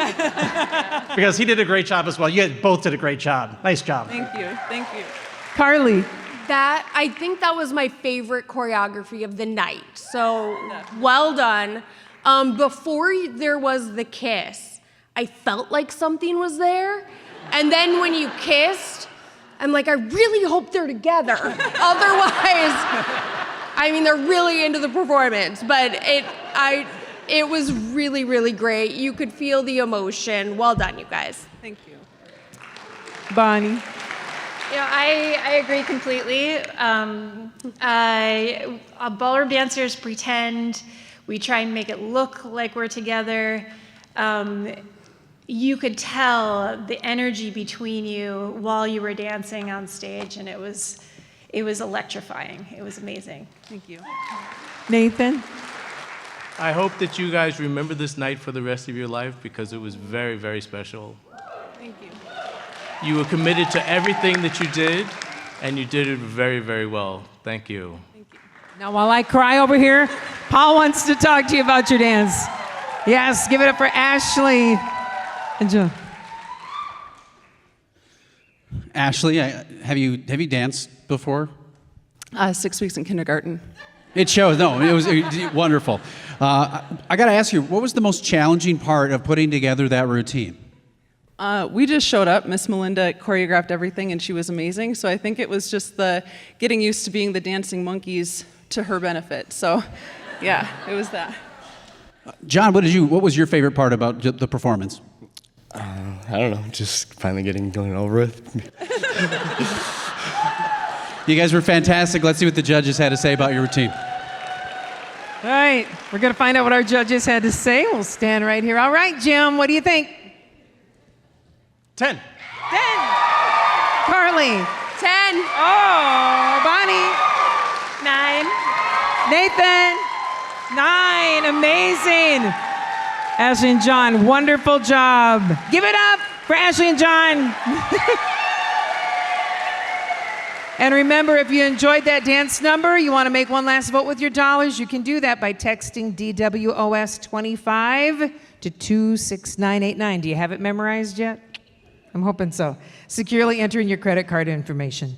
because he did a great job as well. You both did a great job. Nice job. Thank you. Thank you. Carly. I think that was my favorite choreography of the night. So well done. Before there was the kiss, I felt like something was there. And then when you kissed, I'm like, I really hope they're together. Otherwise, I mean, they're really into the performance. But it was really, really great. You could feel the emotion. Well done, you guys. Thank you. Bonnie. You know, I agree completely. Ballroom dancers pretend. We try and make it look like we're together. You could tell the energy between you while you were dancing on stage, and it was electrifying. It was amazing. Thank you. Nathan? I hope that you guys remember this night for the rest of your life because it was very, very special. Thank you. You were committed to everything that you did, and you did it very, very well. Thank you. Now, while I cry over here, Paul wants to talk to you about your dance. Yes, give it up for Ashley and Joe. Ashley, have you danced before? 6 weeks in kindergarten. It shows. No, it was wonderful. I got to ask you, what was the most challenging part of putting together that routine? We just showed up. Miss Melinda choreographed everything, and she was amazing. So I think it was just the getting used to being the dancing monkeys to her benefit. So, yeah, it was that. John, what was your favorite part about the performance? I don't know, just finally going over with. You guys were fantastic. Let's see what the judges had to say about your routine. All right, we're going to find out what our judges had to say. We'll stand right here. All right, Jim, what do you think? 10. 10. Carly. 10. Oh, Bonnie. 9. Nathan. 9. Amazing. Ashley and John, wonderful job. Give it up For Ashley and John. And remember, if you enjoyed that dance number, you want to make one last vote with your dollars, you can do that by texting DWOS25 to 26989. Do you have it memorized yet? I'm hoping so. Securely entering your credit card information.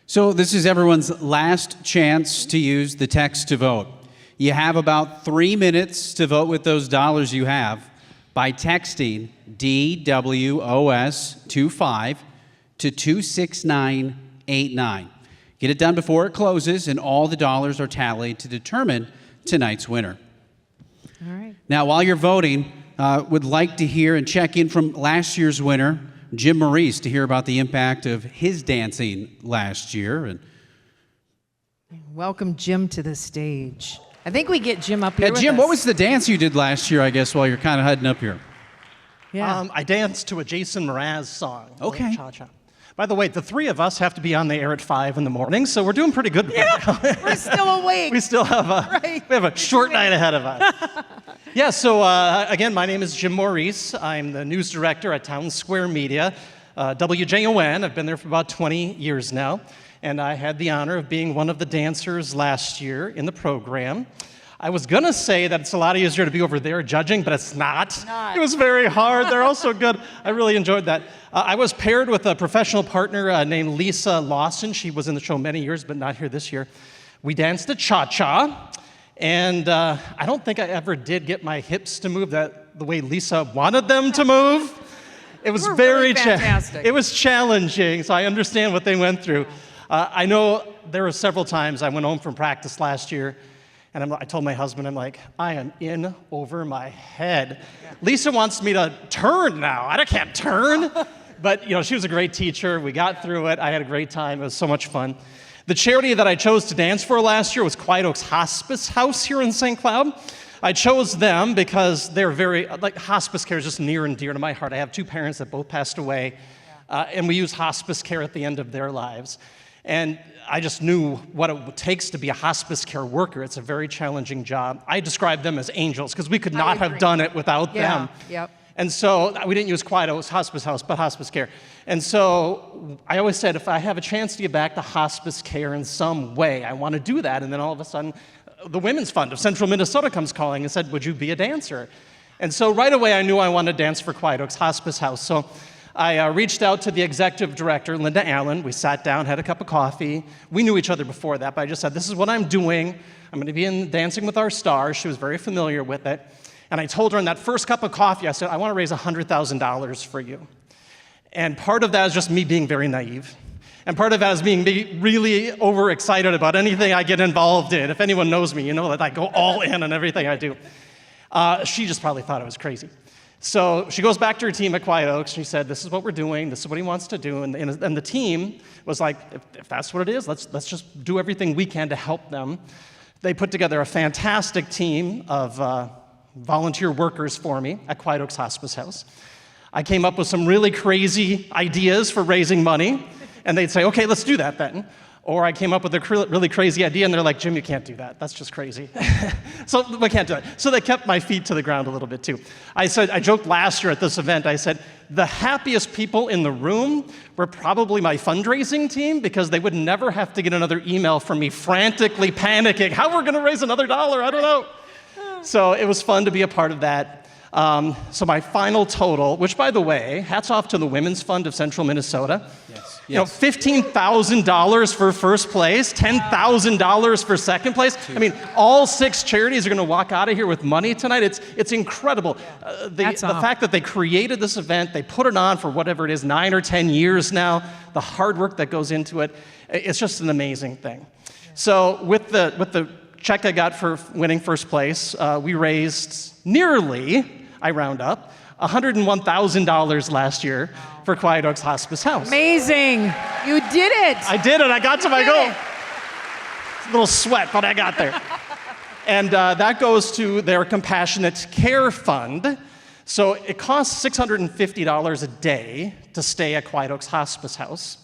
So this is everyone's last chance to use the text to vote. You have about 3 minutes to vote with those dollars you have by texting DWOS25 to 26989. Get it done before it closes, and all the dollars are tallied to determine tonight's winner. All right. Now, while you're voting, would like to hear and check in from last year's winner, Jim Maurice, to hear about the impact of his dancing last year. And welcome Jim to the stage. I think we get Jim up here with Jim, us. what was the dance you did last year, I guess, while you're kind of heading up here? Yeah. I danced to a Jason Mraz song. Okay. Cha-cha. By the way, the three of us have to be on the air at 5 in the morning, so we're doing pretty good. We're still awake. We still have we have a short night ahead of us. Yeah, so again, my name is Jim Maurice. I'm the news director at Town Square Media, WJON. I've been there for about 20 years now, and I had the honor of being one of the dancers last year in the program. I was going to say that it's a lot easier to be over there judging, but it's not. It was very hard. They're all so good. I really enjoyed that. I was paired with a professional partner named Lisa Lawson. She was in the show many years, but not here this year. We danced a cha-cha, and I don't think I ever did get my hips to move the way Lisa wanted them to move. It was very fantastic. It was challenging, so I understand what they went through. I know there were several times I went home from practice last year, and I told my husband, I'm like, I am in over my head. Yeah. Lisa wants me to turn now. I can't turn. But she was a great teacher. We got through it. I had a great time. It was so much fun. The charity that I chose to dance for last year was Quiet Oaks Hospice House here in St. Cloud. I chose them because they're very, hospice care is just near and dear to my heart. I have two parents that both passed away, and we use hospice care at the end of their lives. And I just knew what it takes to be a hospice care worker. It's a very challenging job. I describe them as angels because we could not have done it without them. Yep. And so we didn't use Quiet Oaks Hospice House, but hospice care. And so I always said, if I have a chance to get back to hospice care in some way, I want to do that. And then all of a sudden, the Women's Fund of Central Minnesota comes calling and said, would you be a dancer? And so right away, I knew I wanted to dance for Quiet Oaks Hospice House. So I reached out to the executive director, Linda Allen. We sat down, had a cup of coffee. We knew each other before that, but I just said, this is what I'm doing. I'm going to be in Dancing with Our Stars. She was very familiar with it. And I told her in that first cup of coffee, I said, I want to raise $100,000 for you. And part of that is just me being very naive. And part of that is being really overexcited about anything I get involved in. If anyone knows me, you know that I go all in on everything I do. She just probably thought I was crazy. So she goes back to her team at Quiet Oaks. She said, this is what we're doing. This is what he wants to do. And the team was like, if that's what it is, let's just do everything we can to help them. They put together a fantastic team of volunteer workers for me at Quiet Oaks Hospice House. I came up with some really crazy ideas for raising money. And they'd say, okay, let's do that then. Or I came up with a really crazy idea, and they're like, Jim, you can't do that. That's just crazy. So we can't do it. So they kept my feet to the ground a little bit, too. I joked last year at this event, I said, the happiest people in the room were probably my fundraising team, because they would never have to get another email from me frantically panicking, how we're going to raise another $1, I don't know. So it was fun to be a part of that. So my final total, which, by the way, hats off to the Women's Fund of Central Minnesota. Yes. $15,000 for first place, $10,000 for second place. I mean, all 6 charities are going to walk out of here with money tonight. It's incredible. The fact that they created this event, they put it on for whatever it is, 9 or 10 years now, the hard work that goes into it, it's just an amazing thing. So with the check I got for winning first place, we raised nearly, I round up, $101,000 last year for Quiet Oaks Hospice House. Amazing. You did it. I did it. I got to my goal. It's a little sweat, but I got there. And that goes to their Compassionate Care Fund. So it costs $650 a day to stay at Quiet Oaks Hospice House.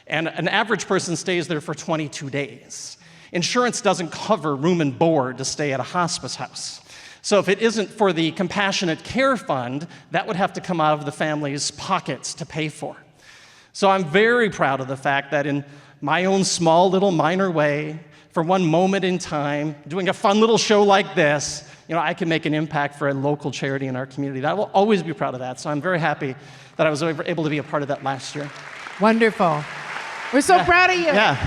And an average person stays there for 22 days. Insurance doesn't cover room and board to stay at a hospice house. So if it isn't for the Compassionate Care Fund, that would have to come out of the family's pockets to pay for. So I'm very proud of the fact that in my own small little minor way, for one moment in time, doing a fun little show like this, I can make an impact for a local charity in our community. I will always be proud of that. So I'm very happy that I was able to be a part of that last year. Wonderful. We're so proud of you. Yeah.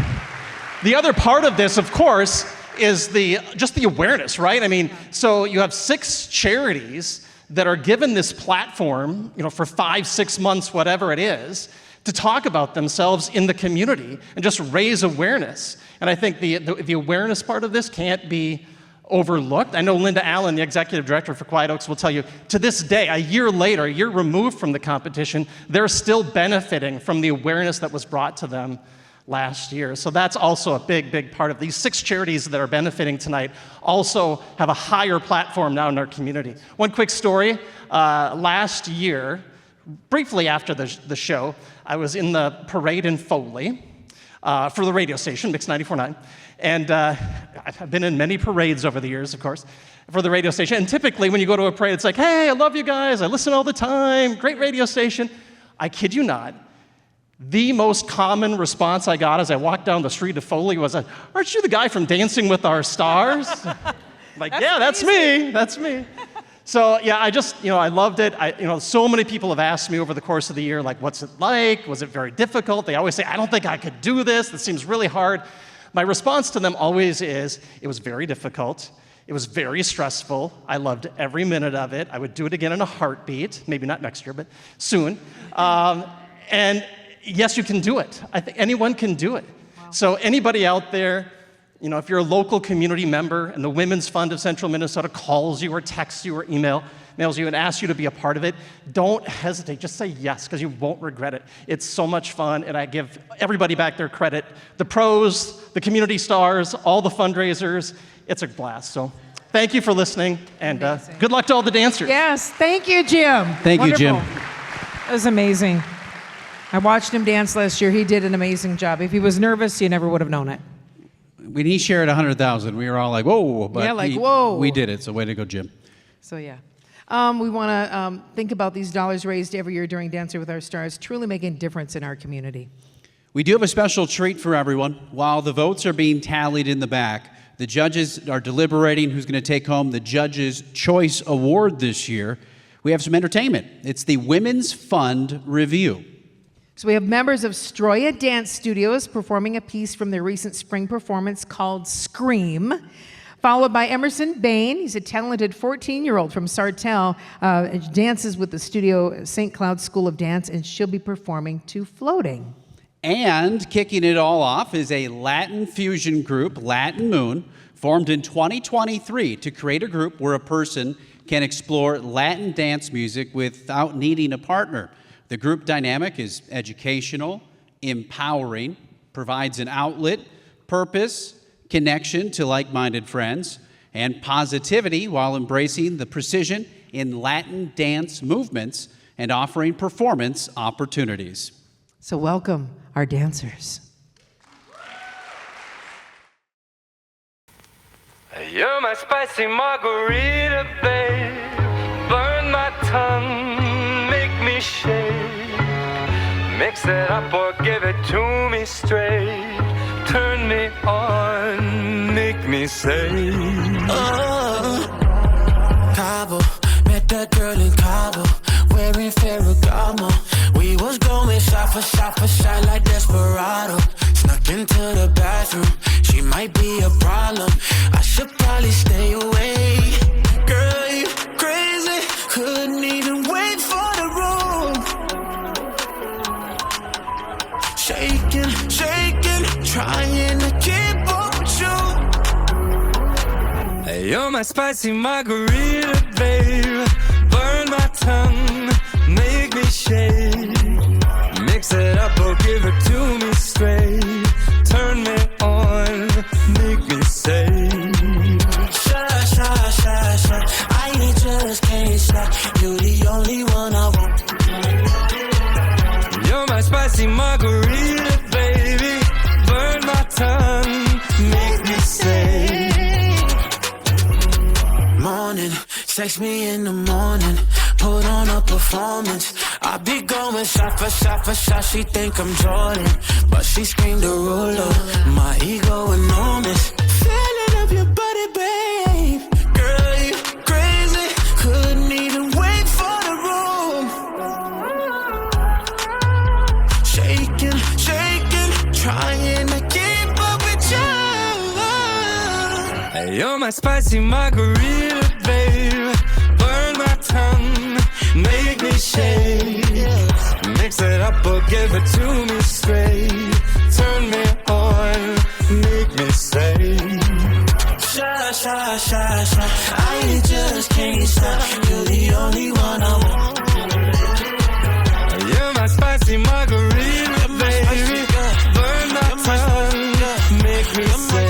The other part of this, of course, is just the awareness, right? I mean, so you have 6 charities that are given this platform, for 5-6 months, whatever it is, to talk about themselves in the community and just raise awareness. And I think the awareness part of this can't be overlooked. I know Linda Allen, the executive director for Quiet Oaks, will tell you, to this day, a year later, a year removed from the competition, they're still benefiting from the awareness that was brought to them last year. So that's also a big, big part of these 6 charities that are benefiting tonight also have a higher platform now in our community. One quick story. Last year, briefly after the show, I was in the parade in Foley for the radio station, Mix 94.9. And I've been in many parades over the years, of course, for the radio station. And typically when you go to a parade, it's like, hey, I love you guys. I listen all the time. Great radio station. I kid you not. The most common response I got as I walked down the street of Foley was, aren't you the guy from Dancing with Our Stars? That's me. That's me. So yeah, I loved it. So many people have asked me over the course of the year, like, what's it like? Was it very difficult? They always say, I don't think I could do this. This seems really hard. My response to them always is, it was very difficult. It was very stressful. I loved every minute of it. I would do it again in a heartbeat. Maybe not next year, but soon. And yes, you can do it. I think anyone can do it. Wow. So anybody out there, if you're a local community member and the Women's Fund of Central Minnesota calls you or texts you or emails you and asks you to be a part of it, don't hesitate. Just say yes, because you won't regret it. It's so much fun, and I give everybody back their credit. The pros, the community stars, all the fundraisers. It's a blast. So thank you for listening, and good luck to all the dancers. Yes, thank you, Jim. Thank you, Jim. That was amazing. I watched him dance last year. He did an amazing job. If he was nervous, you never would have known it. When he shared 100,000, we were all like, whoa. But whoa. We did it, so way to go, Jim. So yeah. We want to think about these dollars raised every year during Dancing with Our Stars, truly making a difference in our community. We do have a special treat for everyone. While the votes are being tallied in the back, the judges are deliberating who's going to take home the Judge's Choice Award this year. We have some entertainment. It's the Women's Fund Review. So we have members of Stroya Dance Studios performing a piece from their recent spring performance called Scream, followed by Emerson Bain. He's a talented 14-year-old from Sartell, dances with the studio St. Cloud School of Dance, and she'll be performing to Floating. And kicking it all off is a Latin fusion group, Latin Moon, formed in 2023 to create a group where a person can explore Latin dance music without needing a partner. The group dynamic is educational, empowering, provides an outlet, purpose, connection to like-minded friends, and positivity while embracing the precision in Latin dance movements and offering performance opportunities. So welcome our dancers. You're my spicy margarita, babe. Burn my tongue, make me shake. Mix it up or give it to me straight. Turn me on, make me say. Cabo, met that girl in Cabo, wearing Ferragamo. We was going shot for shot like Desperado. Snuck into the bathroom, she might be a problem. I should probably stay away. Girl, you crazy, couldn't even wait for the room. Shaking, trying to keep up with you. Hey, you're my spicy margarita, babe. Burn my tongue, make me shake. Mix it up or give it to me straight. Turn me on, make me say. Shy, I just can't stop. You're the only one I want. You're my spicy margarita, baby. Burn my tongue, make me say. Morning, Text me in the morning, put on a performance. I be going shot for shot for shot. She think I'm Jordan, but she screamed a ruler. My ego enormous. Feeling of your body, babe. Girl, you crazy. Couldn't even wait for the room. Shaking, shaking, trying to keep up with you. Hey, you're my spicy margarita, babe. Burn my tongue, make me shake. Mix it up or give it to me straight. Turn me on, make me say. Shy, shy, shy, shy. I just can't stop. You're the only one I want. You're my spicy margarita, baby. Burn my tongue, make me say.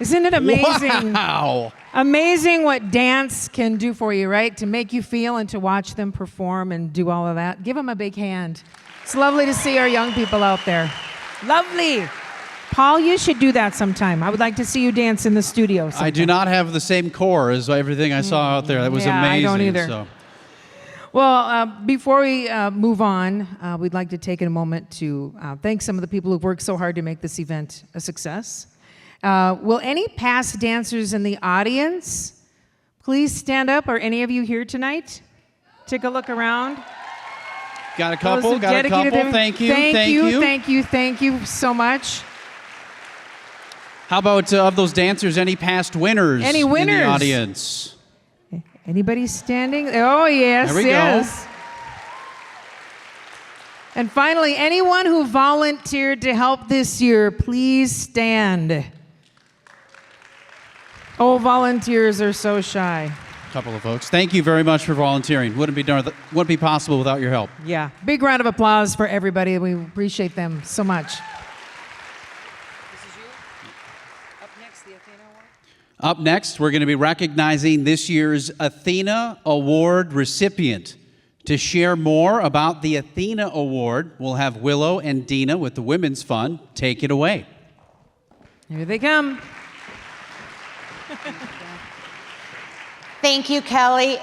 Isn't it amazing? Wow. Amazing what dance can do for you, right? To make you feel and to watch them perform and do all of that. Give them a big hand. It's lovely to see our young people out there. Lovely. Paul, you should do that sometime. I would like to see you dance in the studio sometime. I do not have the same core as everything I saw out there. That was Yeah, amazing. I don't either. So. Well, before we move on, we'd like to take a moment to thank some of the people who've worked so hard to make this event a success. Will any past dancers in the audience please stand up? Are any of you here tonight? Take a look around. Got a Those couple. who Got a dedicated couple. them. Thank you. Thank you so much. How about of those dancers, any past winners? Any in the winners? audience? Anybody standing? Oh, yes, There we yes. Go. And finally, anyone who volunteered to help this year, please stand. Oh, volunteers are so shy. Couple of folks. Thank you very much for volunteering. Wouldn't be possible without your help. Yeah. Big round of applause for everybody. We appreciate them so much. Up next, we're going to be recognizing this year's Athena Award recipient. To share more about the Athena Award, we'll have Willow and Dina with the Women's Fund take it away. Here they come. Thank you, Kelly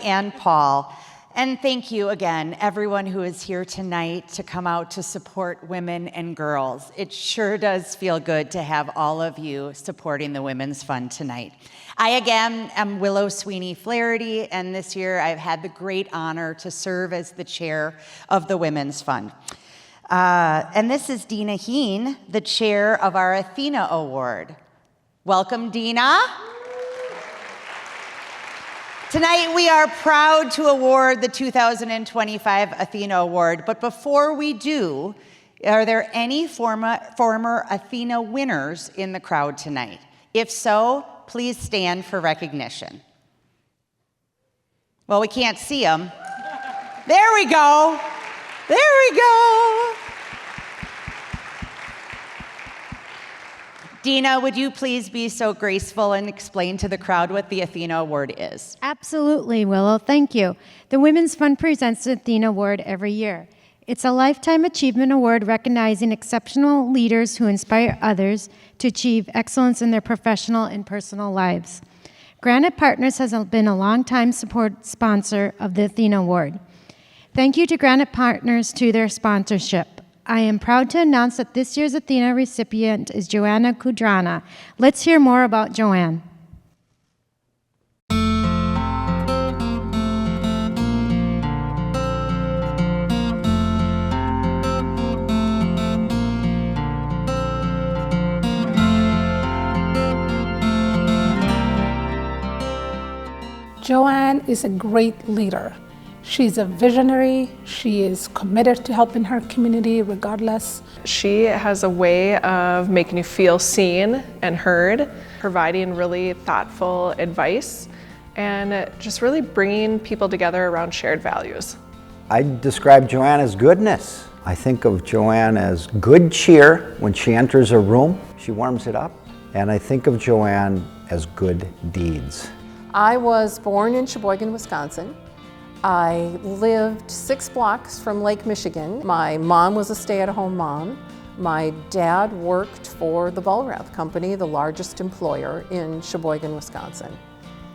and Paul. And thank you again, everyone who is here tonight to come out to support women and girls. It sure does feel good to have all of you supporting the Women's Fund tonight. I again am Willow Sweeney Flaherty, and this year I've had the great honor to serve as the chair of the Women's Fund. And this is Dina Heen, the chair of our Athena Award. Welcome, Dina. Tonight, we are proud to award the 2025 Athena Award, but before we do, are there any former Athena winners in the crowd tonight? If so, please stand for recognition. Well, we can't see them. There we go. There we go. Dina, would you please be so graceful and explain to the crowd what the Athena Award is? Absolutely, Willow. Thank you. The Women's Fund presents the Athena Award every year. It's a lifetime achievement award recognizing exceptional leaders who inspire others to achieve excellence in their professional and personal lives. Granite Partners has been a longtime sponsor of the Athena Award. Thank you to Granite Partners to their sponsorship. I am proud to announce that this year's Athena recipient is Joanna Kudrana. Let's hear more about Joanne. Joanne is a great leader. She's a visionary. She is committed to helping her community regardless. She has a way of making you feel seen and heard, providing really thoughtful advice, and just really bringing people together around shared values. I describe Joanne as goodness. I think of Joanne as good cheer when she enters a room. She warms it up. And I think of Joanne as good deeds. I was born in Sheboygan, Wisconsin. I lived 6 blocks from Lake Michigan. My mom was a stay-at-home mom. My dad worked for the Bullreth Company, the largest employer in Sheboygan, Wisconsin.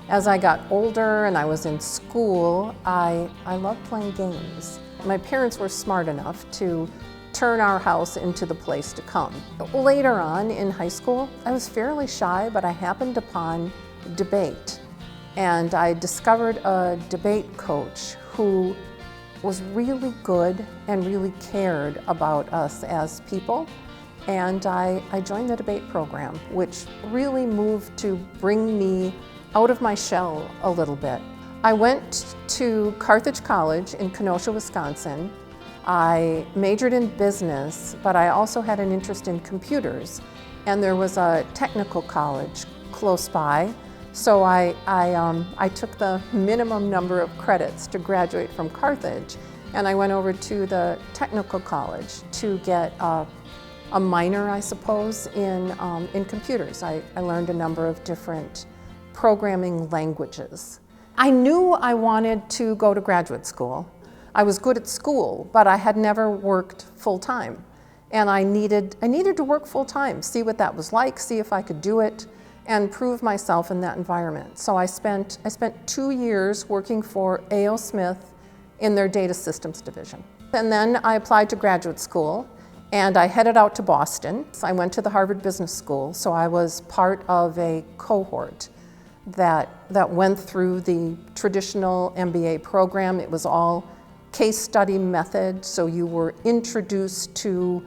As I got older and I was in school, I loved playing games. My parents were smart enough to turn our house into the place to come. Later on in high school, I was fairly shy, but I happened upon debate. And I discovered a debate coach who was really good and really cared about us as people. And I joined the debate program, which really moved to bring me out of my shell a little bit. I went to Carthage College in Kenosha, Wisconsin. I majored in business, but I also had an interest in computers. And there was a technical college close by. So I took the minimum number of credits to graduate from Carthage, and I went over to the technical college to get a a minor, I suppose, in computers. I learned a number of different programming languages. I knew I wanted to go to graduate school. I was good at school, but I had never worked full-time. And I needed to work full-time, see what that was like, see if I could do it, and prove myself in that environment. So I spent 2 years working for A.O. Smith in their data systems division. And then I applied to graduate school, and I headed out to Boston. So I went to the Harvard Business School, so I was part of a cohort that went through the traditional MBA program. It was all case study method, so you were introduced to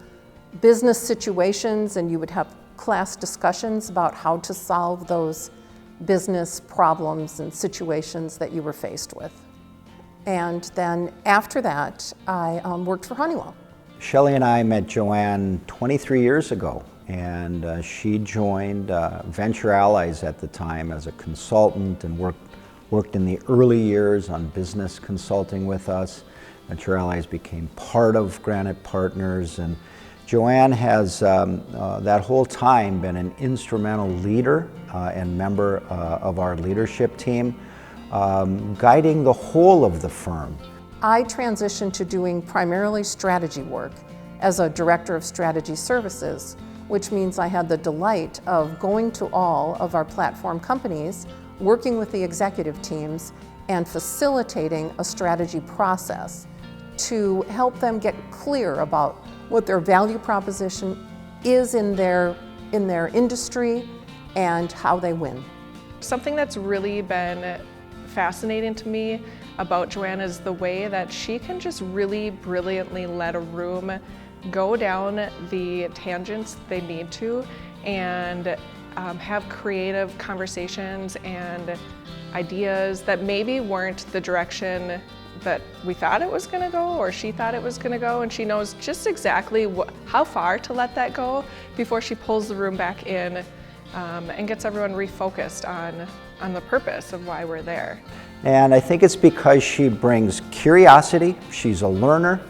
business situations and you would have class discussions about how to solve those business problems and situations that you were faced with. And then after that, I worked for Honeywell. Shelley and I met Joanne 23 years ago, and she joined Venture Allies at the time as a consultant and worked in the early years on business consulting with us. Venture Allies became part of Granite Partners, and Joanne has that whole time been an instrumental leader and member of our leadership team, guiding the whole of the firm. I transitioned to doing primarily strategy work as a director of strategy services, which means I had the delight of going to all of our platform companies, working with the executive teams, and facilitating a strategy process to help them get clear about what their value proposition is in their industry and how they win. Something that's really been fascinating to me about Joanne is the way that she can just really brilliantly let a room go down the tangents they need to and have creative conversations and ideas that maybe weren't the direction that we thought it was going to go or she thought it was going to go, and she knows just exactly how far to let that go before she pulls the room back in and gets everyone refocused on the purpose of why we're there. And I think it's because she brings curiosity, she's a learner,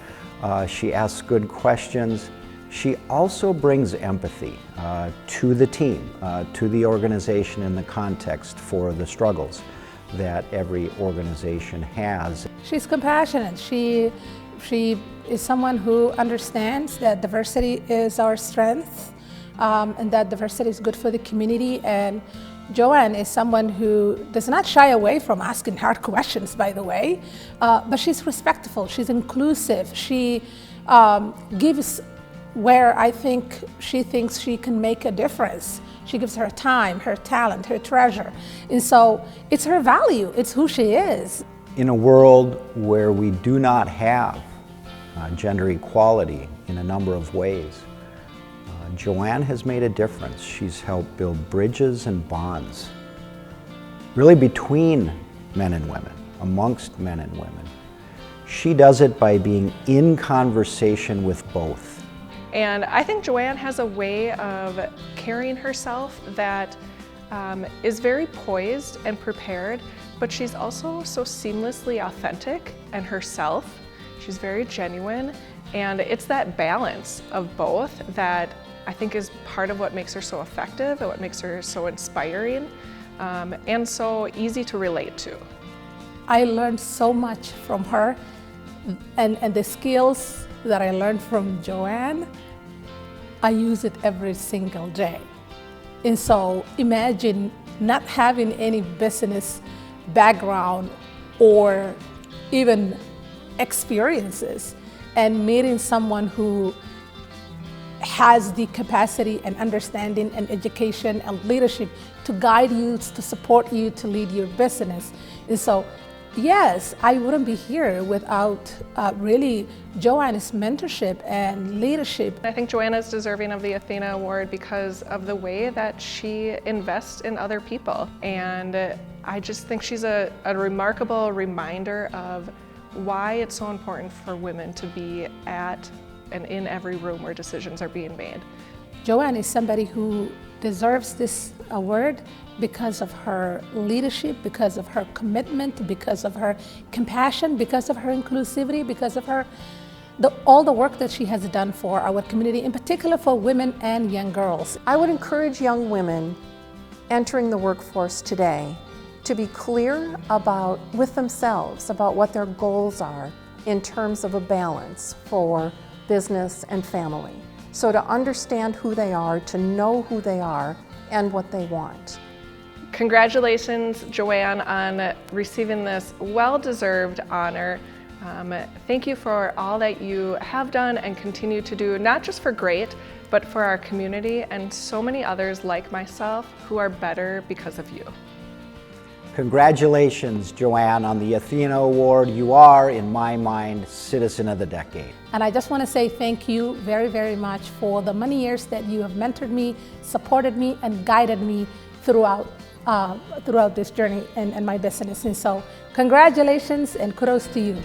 she asks good questions. She also brings empathy to the team, to the organization in the context for the struggles that every organization has. She's compassionate. She is someone who understands that diversity is our strength and that diversity is good for the community. And Joanne is someone who does not shy away from asking hard questions, by the way, but she's respectful, she's inclusive, she gives where I think she thinks she can make a difference. She gives her time, her talent, her treasure. And so it's her value, it's who she is. In a world where we do not have gender equality in a number of ways, Joanne has made a difference. She's helped build bridges and bonds, really between men and women, amongst men and women. She does it by being in conversation with both. And I think Joanne has a way of carrying herself that is very poised and prepared, but she's also so seamlessly authentic and herself. She's very genuine, and it's that balance of both that I think is part of what makes her so effective and what makes her so inspiring and so easy to relate to. I learned so much from her, and the skills that I learned from Joanne, I use it every single day. And so imagine not having any business background or even experiences and meeting someone who has the capacity and understanding and education and leadership to guide you, to support you, to lead your business. And so, yes, I wouldn't be here without really Joanne's mentorship and leadership. I think Joanna is deserving of the Athena Award because of the way that she invests in other people. And I just think she's a remarkable reminder of why it's so important for women to be at and in every room where decisions are being made. Joanne is somebody who deserves this award because of her leadership, because of her commitment, because of her compassion, because of her inclusivity, because of her all the work that she has done for our community, in particular for women and young girls. I would encourage young women entering the workforce today to be clear with themselves about what their goals are in terms of a balance for business and family. So to understand who they are, to know who they are and what they want. Congratulations, Joanne, on receiving this well-deserved honor. Thank you for all that you have done and continue to do, not just for GREAT, but for our community and so many others like myself who are better because of you. Congratulations, Joanne, on the Athena Award. You are, in my mind, Citizen of the Decade. And I just want to say thank you very, very much for the many years that you have mentored me, supported me, and guided me throughout this journey and my business. And so congratulations and kudos to you.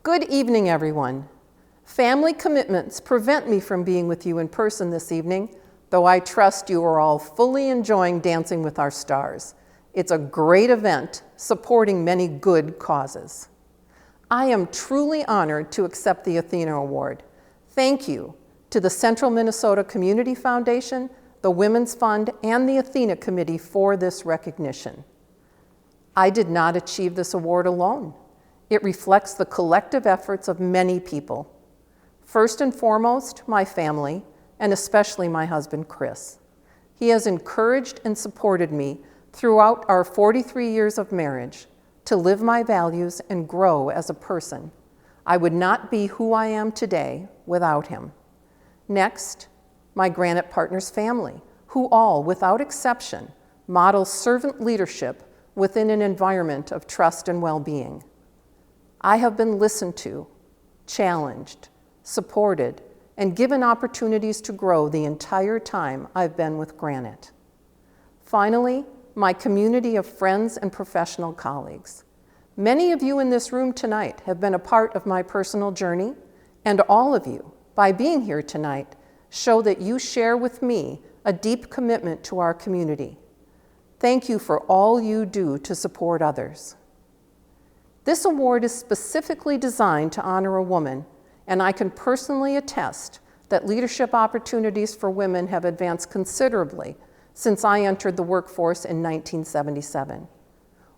Good evening, everyone. Family commitments prevent me from being with you in person this evening, though I trust you are all fully enjoying Dancing with Our Stars. It's a great event supporting many good causes. I am truly honored to accept the Athena Award. Thank you to the Central Minnesota Community Foundation, the Women's Fund, and the Athena Committee for this recognition. I did not achieve this award alone. It reflects the collective efforts of many people. First and foremost, my family, and especially my husband, Chris. He has encouraged and supported me throughout our 43 years of marriage to live my values and grow as a person. I would not be who I am today without him. Next, my Granite Partners family, who all, without exception, model servant leadership within an environment of trust and well-being. I have been listened to, challenged, supported, and given opportunities to grow the entire time I've been with Granite. Finally, my community of friends and professional colleagues. Many of you in this room tonight have been a part of my personal journey, and all of you, by being here tonight, show that you share with me a deep commitment to our community. Thank you for all you do to support others. This award is specifically designed to honor a woman, and I can personally attest that leadership opportunities for women have advanced considerably since I entered the workforce in 1977.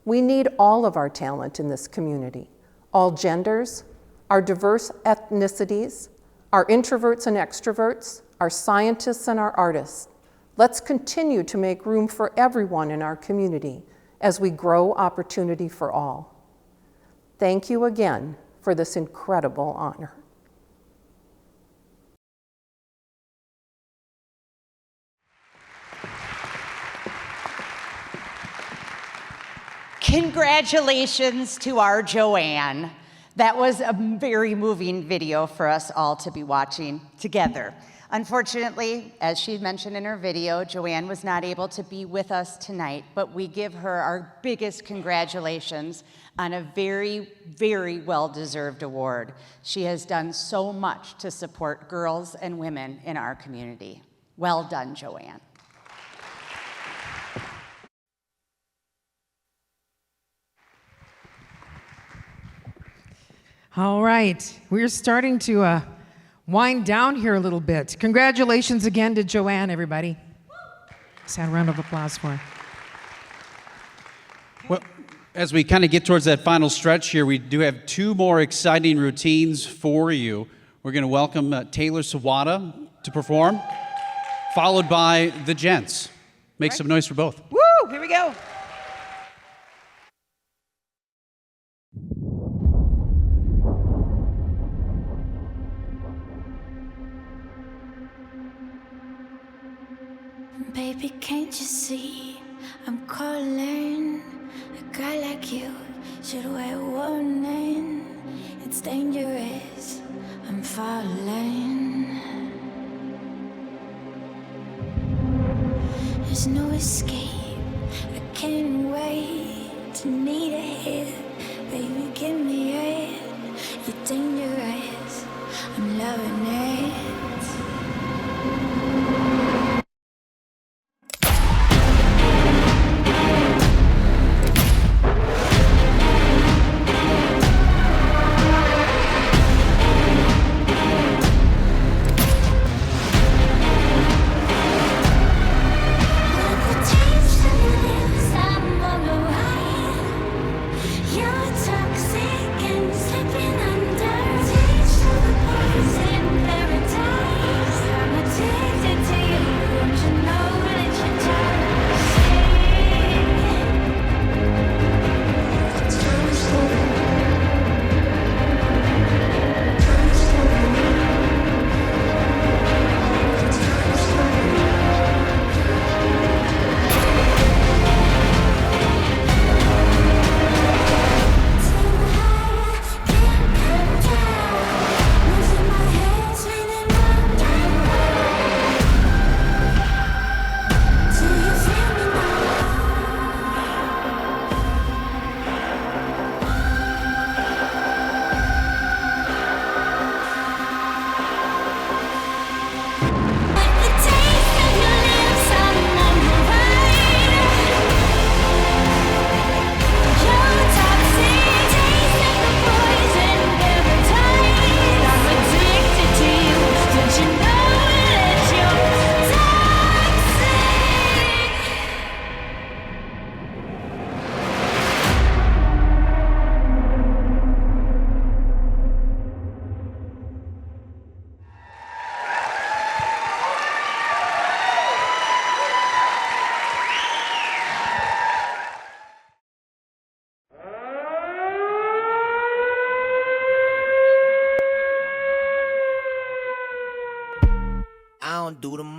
We need all of our talent in this community, all genders, our diverse ethnicities, our introverts and extroverts, our scientists and our artists. Let's continue to make room for everyone in our community as we grow opportunity for all. Thank you again for this incredible honor. Congratulations to our Joanne. That was a very moving video for us all to be watching together. Unfortunately, as she mentioned in her video, Joanne was not able to be with us tonight, but we give her our biggest congratulations on a very, very well-deserved award. She has done so much to support girls and women in our community. Well done, Joanne. All right, we're starting to wind down here a little bit. Congratulations again to Joanne, everybody. Just a round of applause for her. Well, as we kind of get towards that final stretch here, we do have two more exciting routines for you. We're going to welcome Taylor Sawada to perform, followed by the gents. Make some noise for both. Woo, here we go. Baby, can't you see I'm calling? A guy like you should wear a warning. It's dangerous, I'm falling. There's no escape, I can't wait.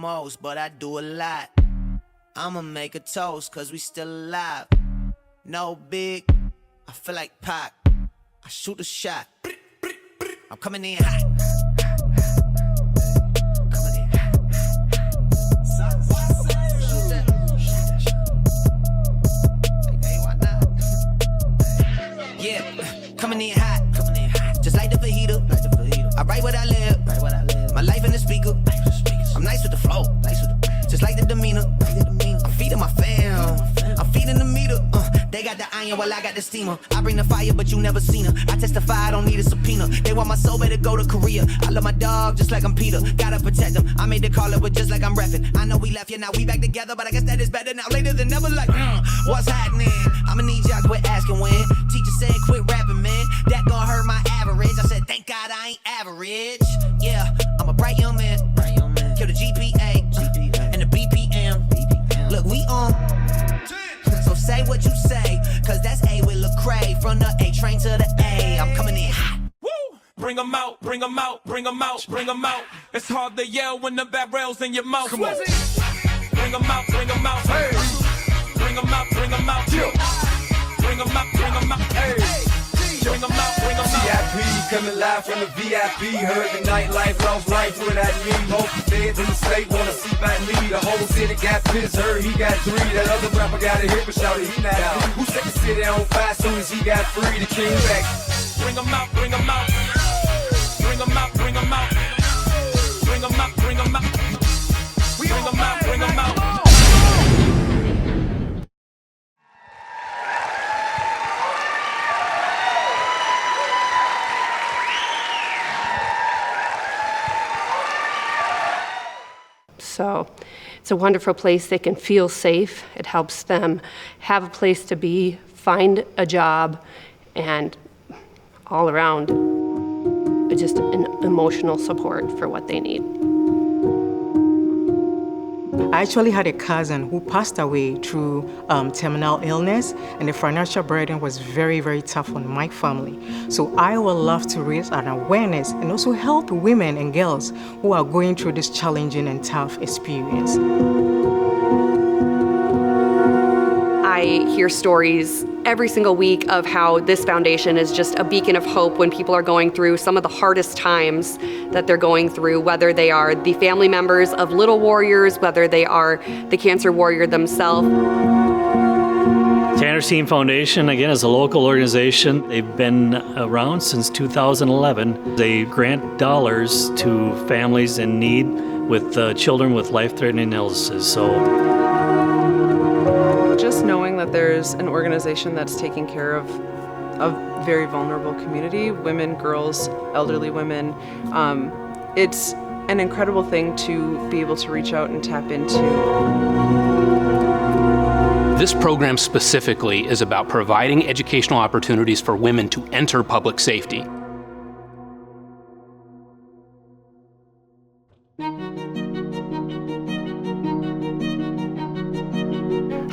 most, but I do a lot. I'ma make a toast, cause we still alive. No big, I feel like Pac. I shoot a shot. I'm coming in hot. Yeah, coming in hot, just like the fajita. I write what I live, my life in the speaker. I'm nice with the flow, just like the demeanor. I'm feeding my fam, I'm feeding the meter. They got the iron while I got the steamer. I bring the fire, but you never seen her. I testify, I don't need a subpoena. They want my soul, better go to Korea. I love my dog just like I'm Peter. Gotta protect him. I made the call, but just like I'm repping. I know we left, yeah, now we back together, but I guess that is better now. Later than never, like, what's happening? I'ma need y'all quit asking when. Teacher said quit rapping, man. That gon' hurt my average. I said, thank God I ain't average. Yeah, I'm a bright young man. Kill the GPA and the BPM. Look, we on. So say what you say, cause that's A with Lecrae. From the A train to the A, I'm coming in hot. Bring 'em out, bring 'em out, bring 'em out, bring 'em out. It's hard to yell when the barrel's in your mouth. Come on. Bring 'em out, bring 'em out. Hey. Bring 'em out, bring 'em out. Yeah. Bring 'em out, bring 'em out. Hey. Bring 'em out, bring 'em out. VIP coming live from the VIP. Heard the nightlife, lost life, what that mean? Most feds in the state wanna see by me. The whole city got pissed, heard he got 3. That other rapper got a hit, but shouted he not out. Who set the city on fire soon as he got free? The king back. Bring 'em out, bring 'em out. Bring 'em out, bring 'em out. Bring 'em out, bring 'em out. Bring 'em out, bring 'em out. So it's a wonderful place. They can feel safe. It helps them have a place to be, find a job, and all around, just an emotional support for what they need. I actually had a cousin who passed away through terminal illness, and the financial burden was very, very tough on my family. So I would love to raise an awareness and also help women and girls who are going through this challenging and tough experience. I hear stories every single week of how this foundation is just a beacon of hope when people are going through some of the hardest times that they're going through, whether they are the family members of little warriors, whether they are the cancer warrior themselves. Tanner Steen Foundation, again, is a local organization. They've been around since 2011. They grant dollars to families in need with children with life-threatening illnesses. Just knowing that there's an organization that's taking care of a very vulnerable community, women, girls, elderly women, it's an incredible thing to be able to reach out and tap into. This program specifically is about providing educational opportunities for women to enter public safety.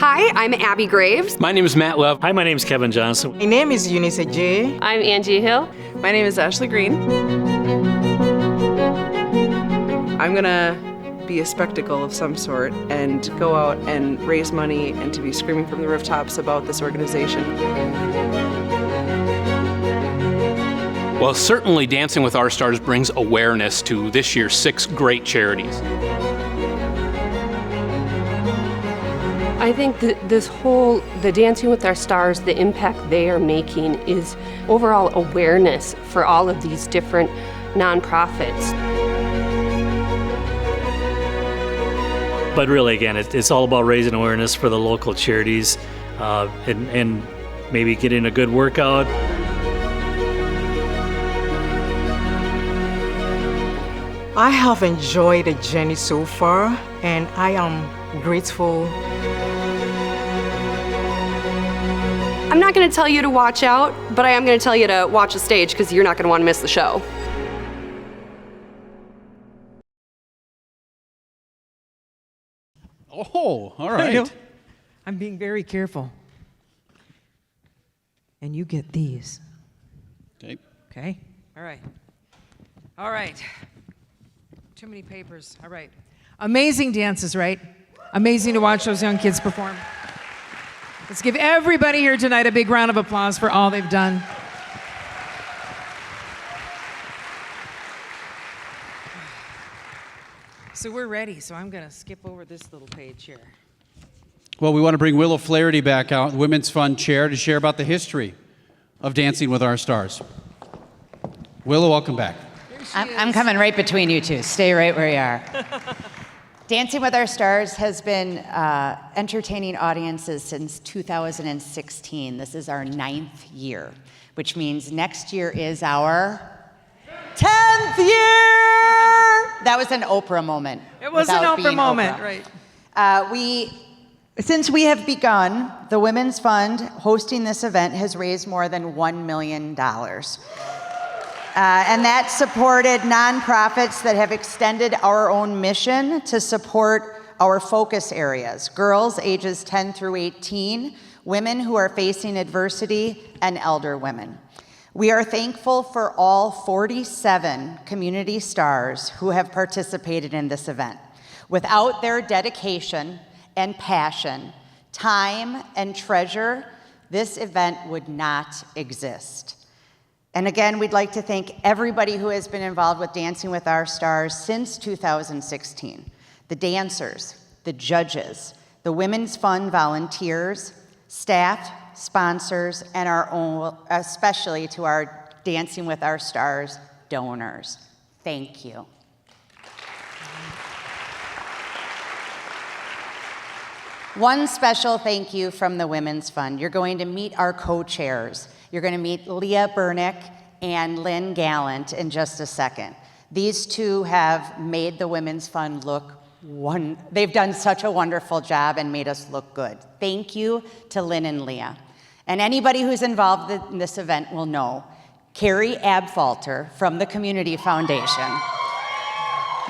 Hi, I'm Abby Graves. My name is Matt Love. Hi, my name is Kevin Johnson. My name is Eunice J. I'm Angie Hill. My name is Ashley Green. I'm gonna be a spectacle of some sort and go out and raise money and to be screaming from the rooftops about this organization. Well, certainly Dancing with Our Stars brings awareness to this year's 6 great charities. I think that the Dancing with Our Stars, the impact they are making is overall awareness for all of these different nonprofits. But really, again, it's all about raising awareness for the local charities and maybe getting a good workout. I have enjoyed the journey so far, and I am grateful. I'm not going to tell you to watch out, but I am going to tell you to watch the stage because you're not going to want to miss the show. Oh, all right. I'm being very careful. And you get these. Okay. Okay? All right. All right. Too many papers. All right. Amazing dances, right? Amazing to watch those young kids perform. Let's give everybody here tonight a big round of applause for all they've done. So we're ready, so I'm gonna skip over this little page here. Well, we want to bring Willow Flaherty back out, Women's Fund Chair, to share about the history of Dancing with Our Stars. Willow, welcome back. I'm coming right between you two. Stay right where you are. Dancing with Our Stars has been entertaining audiences since 2016. This is our 9th year, which means next year is our 10th year! That was an Oprah moment. It was an Oprah moment, right. Since we have begun, the Women's Fund hosting this event has raised more than $1 million. And that supported nonprofits that have extended our own mission to support our focus areas: girls ages 10 through 18, women who are facing adversity, and elder women. We are thankful for all 47 community stars who have participated in this event. Without their dedication and passion, time and treasure, this event would not exist. And again, we'd like to thank everybody who has been involved with Dancing with Our Stars since 2016. The dancers, the judges, the Women's Fund volunteers, staff, sponsors, and our own, especially to our Dancing with Our Stars donors. Thank you. One special thank you from the Women's Fund. You're going to meet our co-chairs. You're going to meet Leah Bernick and Lynn Gallant in just a second. These two have made the Women's Fund look they've done such a wonderful job and made us look good. Thank you to Lynn and Leah. And anybody who's involved in this event will know Carrie Abfalter from the Community Foundation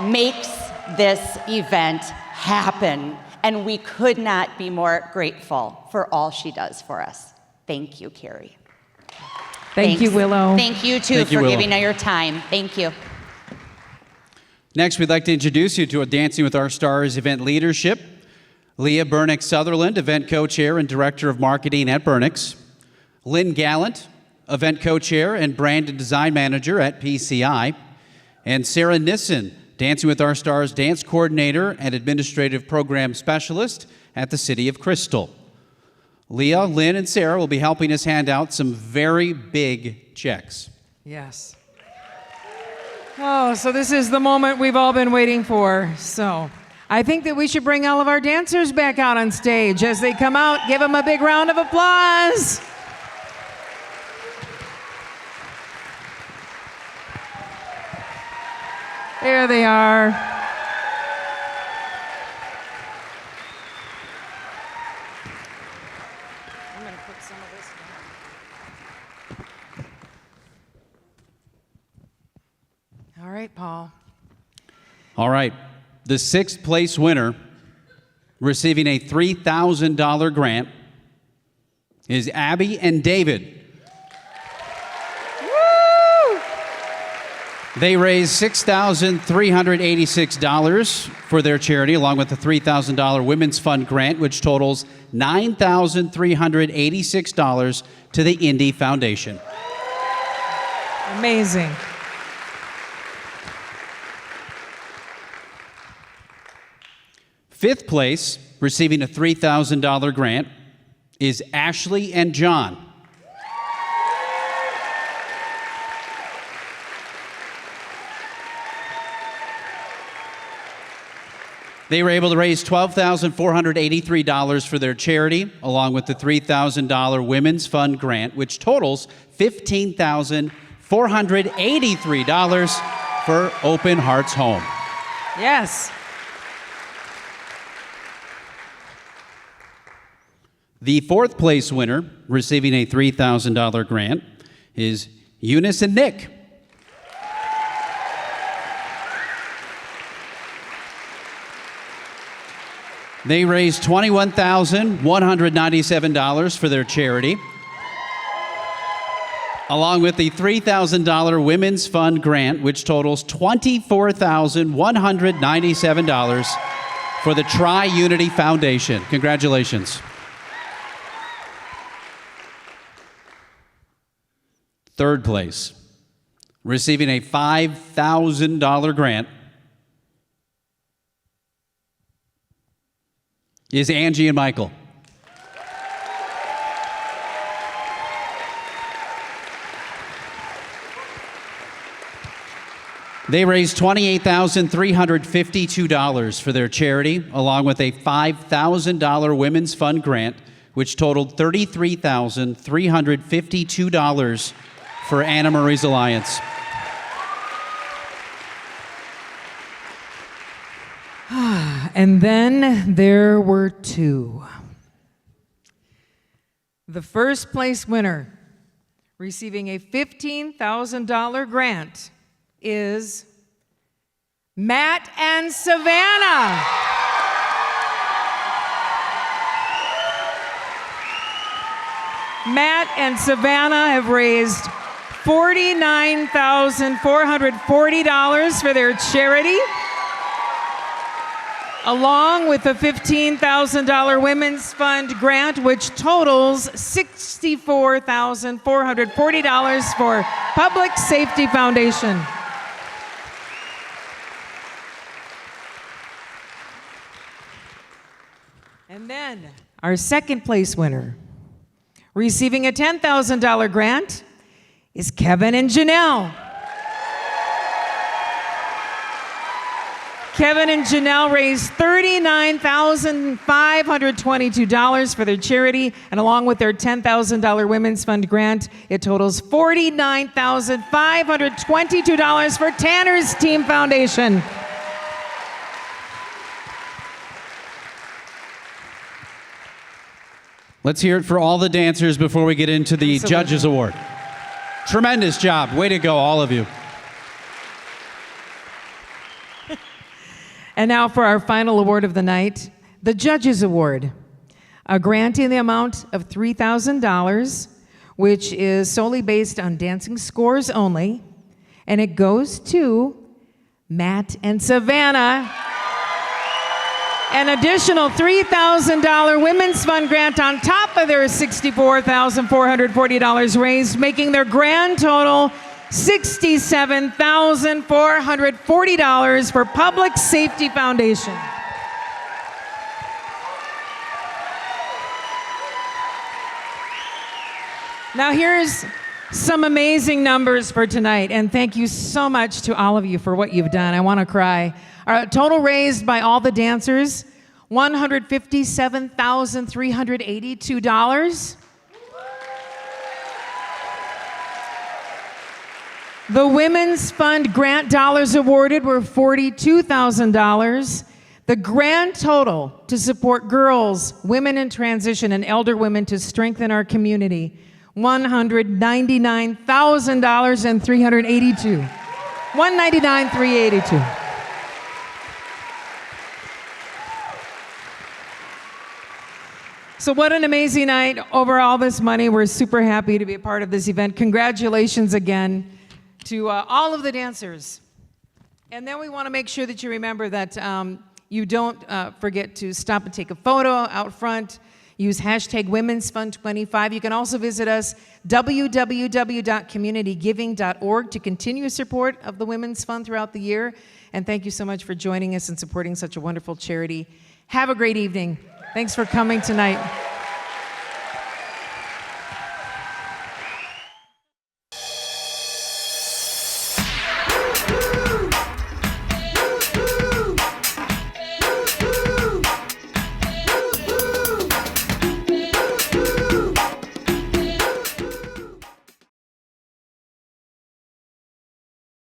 makes this event happen. And we could not be more grateful for all she does for us. Thank you, Carrie. Thank you, Willow. Thank you, too, Thank you, for Willow. giving her your time. Thank you. Next, we'd like to introduce you to a Dancing with Our Stars event leadership. Leah Bernick Sutherland, event co-chair and director of marketing at Bernick's. Lynn Gallant, event co-chair and brand and design manager at PCI. And Sarah Nissen, Dancing with Our Stars dance coordinator and administrative program specialist at the City of Crystal. Leah, Lynn, and Sarah will be helping us hand out some very big checks. Yes. Oh, so this is the moment we've all been waiting for. So I think that we should bring all of our dancers back out on stage. As they come out, give them a big round of applause. There they are. I'm going to put some of this down. All right, Paul. All right. The 6th place winner, receiving a $3,000 grant, is Abby and David. They raised $6,386 for their charity, along with the $3,000 Women's Fund grant, which totals $9,386 to the Indy Foundation. Amazing. Fifth place, receiving a $3,000 grant, is Ashley and John. They were able to raise $12,483 for their charity, along with the $3,000 Women's Fund grant, which totals $15,483 for Open Hearts Home. Yes. The 4th place winner, receiving a $3,000 grant, is Eunice and Nick. They raised $21,197 for their charity. along with the $3,000 Women's Fund grant, which totals $24,197 for the Tri-Unity Foundation. Congratulations. Third place, receiving a $5,000 grant, is Angie and Michael. They raised $28,352 for their charity, along with a $5,000 Women's Fund grant, which totaled $33,352 for Anna Marie's Alliance. And then there were two. The first place winner, receiving a $15,000 grant, is Matt and Savannah. Matt and Savannah have raised $49,440 for their charity, along with a $15,000 Women's Fund grant, which totals $64,440 for Public Safety Foundation. And then our second place winner, receiving a $10,000 grant, is Kevin and Janelle. Kevin and Janelle raised $39,522 for their charity, and along with their $10,000 Women's Fund grant, it totals $49,522 for Tanner's Team Foundation. Let's hear it for all the dancers before we get into the Judges Award. Tremendous job. Way to go, all of you. And now for our final award of the night, the Judges Award, a grant in the amount of $3,000, which is solely based on dancing scores only, and it goes to Matt and Savannah. An additional $3,000 Women's Fund grant on top of their $64,440 raised, making their grand total $67,440 for Public Safety Foundation. Now here's some amazing numbers for tonight, and thank you so much to all of you for what you've done. I want to cry. Our total raised by all the dancers, $157,382. The Women's Fund grant dollars awarded were $42,000. The grand total to support girls, women in transition, and elder women to strengthen our community, $199,382. $199,382. So what an amazing night. Over all this money, we're super happy to be a part of this event. Congratulations again to all of the dancers. And then we want to make sure that you remember that you don't forget to stop and take a photo out front. Use hashtag Women's Fund 25. You can also visit us, www.communitygiving.org, to continue support of the Women's Fund throughout the year. And thank you so much for joining us and supporting such a wonderful charity. Have a great evening. Thanks for coming tonight.